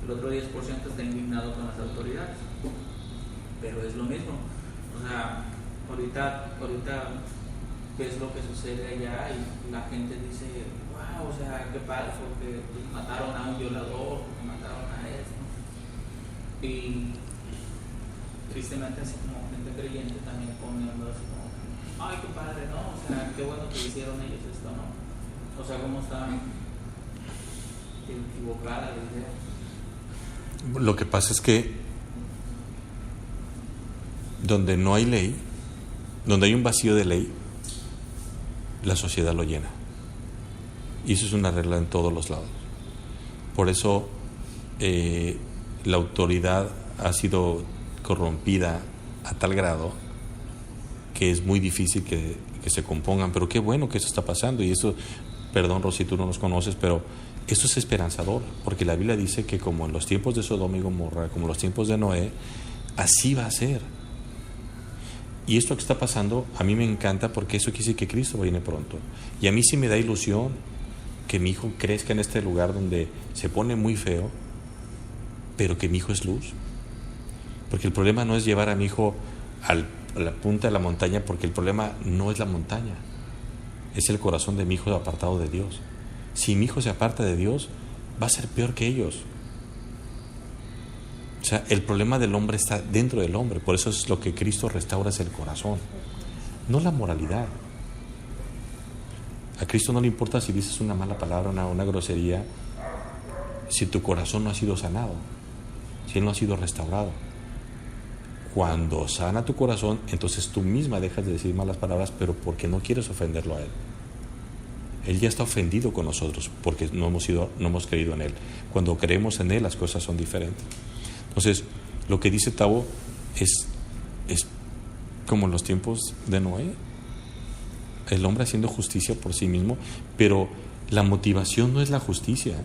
El otro 10% está indignado con las autoridades, pero es lo mismo. O sea, ahorita ves lo que sucede allá y la gente dice, wow, o sea, qué padre, porque mataron a un violador, porque mataron a esto. Y tristemente así como gente creyente también poniendo así como, ay, qué padre, ¿no? O sea, qué bueno que hicieron ellos esto, ¿no? O sea, cómo está equivocada la idea. Lo que pasa es que donde no hay ley, donde hay un vacío de ley, la sociedad lo llena. Y eso es una regla en todos los lados. Por eso la autoridad ha sido corrompida a tal grado que es muy difícil que se compongan. Pero qué bueno que eso está pasando. Y eso, perdón Rosy, tú no nos conoces, pero eso es esperanzador, porque la Biblia dice que como en los tiempos de Sodoma y Gomorra, como en los tiempos de Noé, así va a ser. Y esto que está pasando a mí me encanta, porque eso quiere decir que Cristo viene pronto. Y a mí sí me da ilusión que mi hijo crezca en este lugar donde se pone muy feo, pero que mi hijo es luz. Porque el problema no es llevar a mi hijo a la punta de la montaña, porque el problema no es la montaña, es el corazón de mi hijo apartado de Dios. Si mi hijo se aparta de Dios, va a ser peor que ellos. O sea, el problema del hombre está dentro del hombre. Por eso es lo que Cristo restaura, es el corazón, no la moralidad. A Cristo no le importa si dices una mala palabra, una grosería, si tu corazón no ha sido sanado, si él no ha sido restaurado. Cuando sana tu corazón, entonces tú misma dejas de decir malas palabras, pero porque no quieres ofenderlo a él. Él ya está ofendido con nosotros porque no hemos creído en él. Cuando creemos en él, las cosas son diferentes. Entonces, lo que dice Tavo es como en los tiempos de Noé. El hombre haciendo justicia por sí mismo, pero la motivación no es la justicia.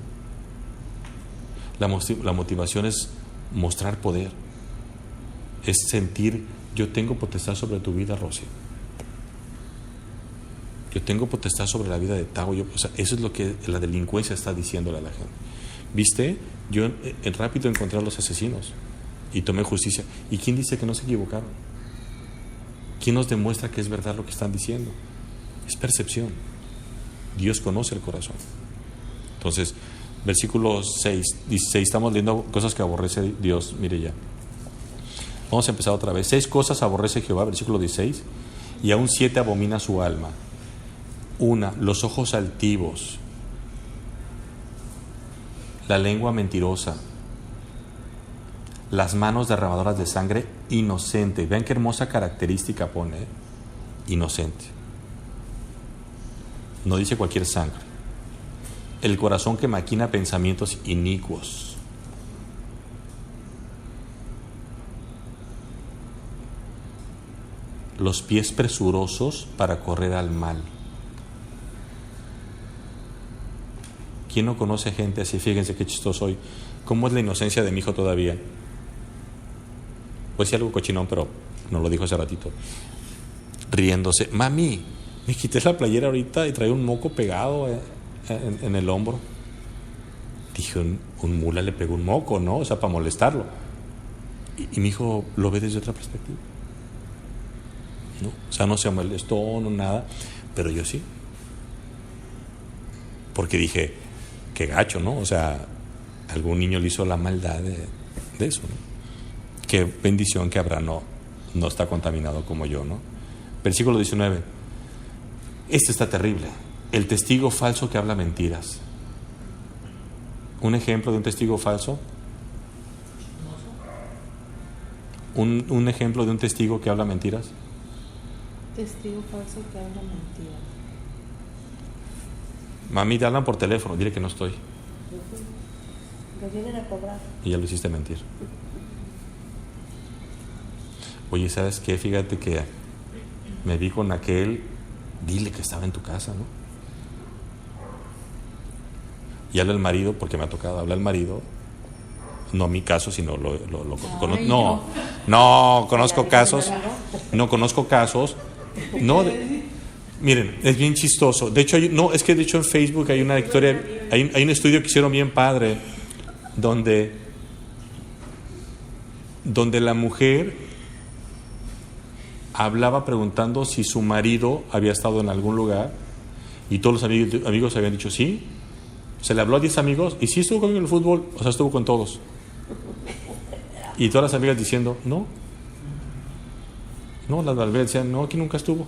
La motivación es mostrar poder. Es sentir, yo tengo potestad sobre tu vida, Rosy. Yo tengo potestad sobre la vida de Tavo. O sea, eso es lo que la delincuencia está diciéndole a la gente. ¿Viste? Yo rápido encontré a los asesinos y tomé justicia. ¿Y quién dice que no se equivocaron? ¿Quién nos demuestra que es verdad lo que están diciendo? Es percepción. Dios conoce el corazón. Entonces, versículo 16, estamos leyendo cosas que aborrece Dios. Mire ya. Vamos a empezar otra vez. 6 cosas aborrece Jehová, versículo 16, y aún 7 abomina su alma. 1, los ojos altivos, la lengua mentirosa, las manos derramadoras de sangre, inocente. Vean qué hermosa característica pone, inocente. No dice cualquier sangre. El corazón que maquina pensamientos inicuos. Los pies presurosos para correr al mal. ¿Quién no conoce gente así? Fíjense qué chistoso hoy. ¿Cómo es la inocencia de mi hijo todavía? Pues sí, algo cochinón, pero no lo dijo hace ratito. Riéndose. Mami, me quité la playera ahorita y traía un moco pegado en el hombro. Dije, un mula le pegó un moco, ¿no? O sea, para molestarlo. Y mi hijo lo ve desde otra perspectiva, ¿no? O sea, no se molestó, no nada, pero yo sí. Porque dije, qué gacho, ¿no? O sea, algún niño le hizo la maldad de eso, ¿no? Qué bendición que Abraham no está contaminado como yo, ¿no? Versículo 19. Este está terrible. El testigo falso que habla mentiras. ¿Un ejemplo de un testigo falso? ¿Un ejemplo de un testigo que habla mentiras? Testigo falso que habla mentiras. Mami, te hablan por teléfono, dile que no estoy. Me vienen a cobrar. Y ya lo hiciste mentir. Oye, ¿sabes qué? Fíjate que me vi con aquel, dile que estaba en tu casa, ¿no? Y habla el marido, porque me ha tocado, habla el marido, no mi caso, sino conozco casos, miren, es bien chistoso. De hecho, en Facebook hay una historia, hay un estudio que hicieron bien padre, donde la mujer hablaba preguntando si su marido había estado en algún lugar, y todos los amigos habían dicho sí. Se le habló a 10 amigos y sí estuvo conmigo en el fútbol, o sea, estuvo con todos. Y todas las amigas diciendo no, las amigas decían no, aquí nunca estuvo.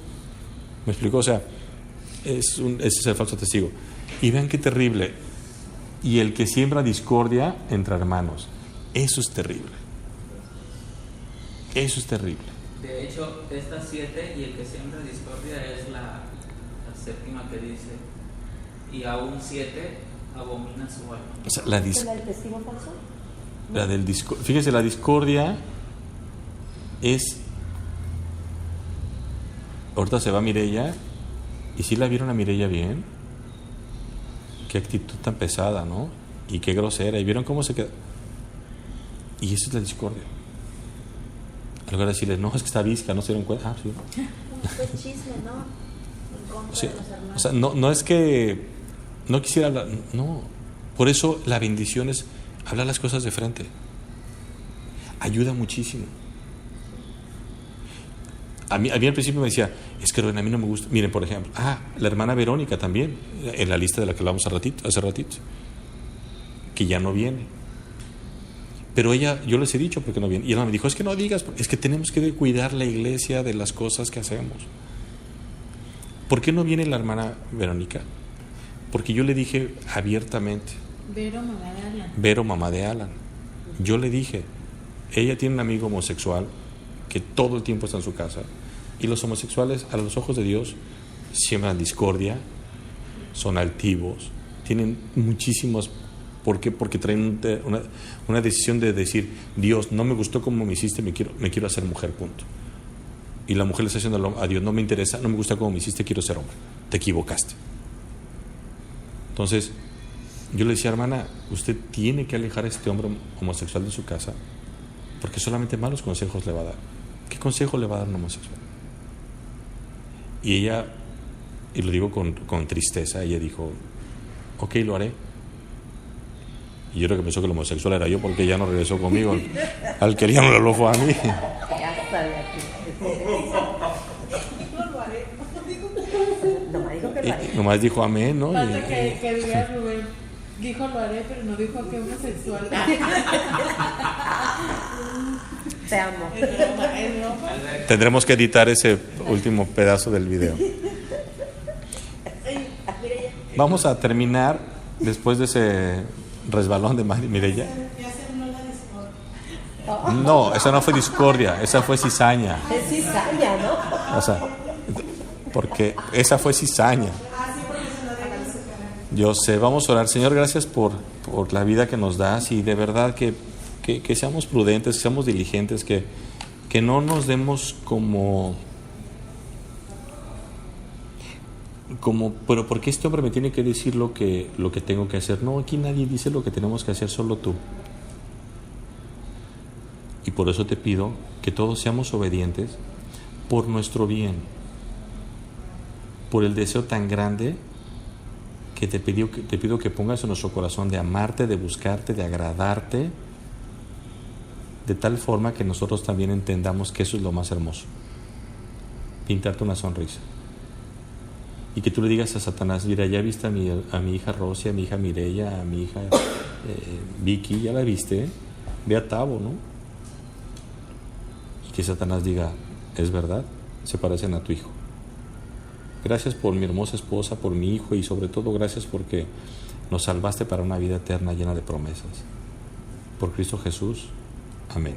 ¿Me explicó? O sea, ese es el falso testigo. Y vean qué terrible. Y el que siembra discordia entre hermanos, eso es terrible. Eso es terrible. De hecho, estas 7 y el que siembra discordia es la séptima que dice, y aún 7 abomina su alma. O sea, ¿La del testigo falso? Fíjese, la discordia es... Ahorita se va Mireya, y si la vieron a Mireya bien, qué actitud tan pesada, ¿no? Y qué grosera, y vieron cómo se queda. Y eso es la discordia. En lugar de decirles, no, es que está visca, no se dieron cuenta. Ah, sí. Es chisme, ¿no? En contra Sí. de los hermanos. O sea, no es que no quisiera hablar, no. Por eso la bendición es hablar las cosas de frente. Ayuda muchísimo. A mí al principio me decía, es que a mí no me gusta. Miren, por ejemplo, la hermana Verónica también, en la lista de la que hablamos hace ratito, que ya no viene. Pero ella, yo les he dicho porque no viene. Y ella me dijo, es que no digas, es que tenemos que cuidar la iglesia de las cosas que hacemos. ¿Por qué no viene la hermana Verónica? Porque yo le dije abiertamente. Vero, mamá de Alan. Yo le dije, ella tiene un amigo homosexual que todo el tiempo está en su casa. Y los homosexuales, a los ojos de Dios, siembran discordia, son altivos, tienen muchísimos... ¿Por qué? Porque traen una decisión de decir, Dios, no me gustó como me hiciste, me quiero hacer mujer, punto. Y la mujer le está diciendo a Dios, no me interesa, no me gusta como me hiciste, quiero ser hombre. Te equivocaste. Entonces, yo le decía, hermana, usted tiene que alejar a este hombre homosexual de su casa, porque solamente malos consejos le va a dar. ¿Qué consejo le va a dar un homosexual? Y ella, y lo digo con tristeza, ella dijo, ok, lo haré. Y yo creo que pensó que el homosexual era yo, porque ella no regresó conmigo. Al que ya no lo fue a mí. Ya está de aquí. Nomás dijo amén, ¿no? Falta que diga Rubén, dijo lo haré, pero no dijo que homosexual. Te amo. Es broma. Tendremos que editar ese último pedazo del video. Vamos a terminar después de ese resbalón de Mireya. No, esa no fue discordia, esa fue cizaña. Es cizaña, ¿no? O sea, porque esa fue cizaña. Yo sé, vamos a orar. Señor, gracias por la vida que nos das y de verdad que seamos prudentes, que seamos diligentes, que no nos demos como, pero ¿por qué este hombre me tiene que decir lo que tengo que hacer? No, aquí nadie dice lo que tenemos que hacer, solo tú. Y por eso te pido que todos seamos obedientes por nuestro bien, por el deseo tan grande que te pido que pongas en nuestro corazón de amarte, de buscarte, de agradarte, de tal forma que nosotros también entendamos que eso es lo más hermoso, pintarte una sonrisa. Y que tú le digas a Satanás, mira, ya viste a mi hija Rosy, a mi hija Mireya, a mi hija Vicky, ya la viste, ve a Tavo, ¿no? Que Satanás diga, es verdad, se parecen a tu hijo. Gracias por mi hermosa esposa, por mi hijo y sobre todo gracias porque nos salvaste para una vida eterna llena de promesas. Por Cristo Jesús. Amén.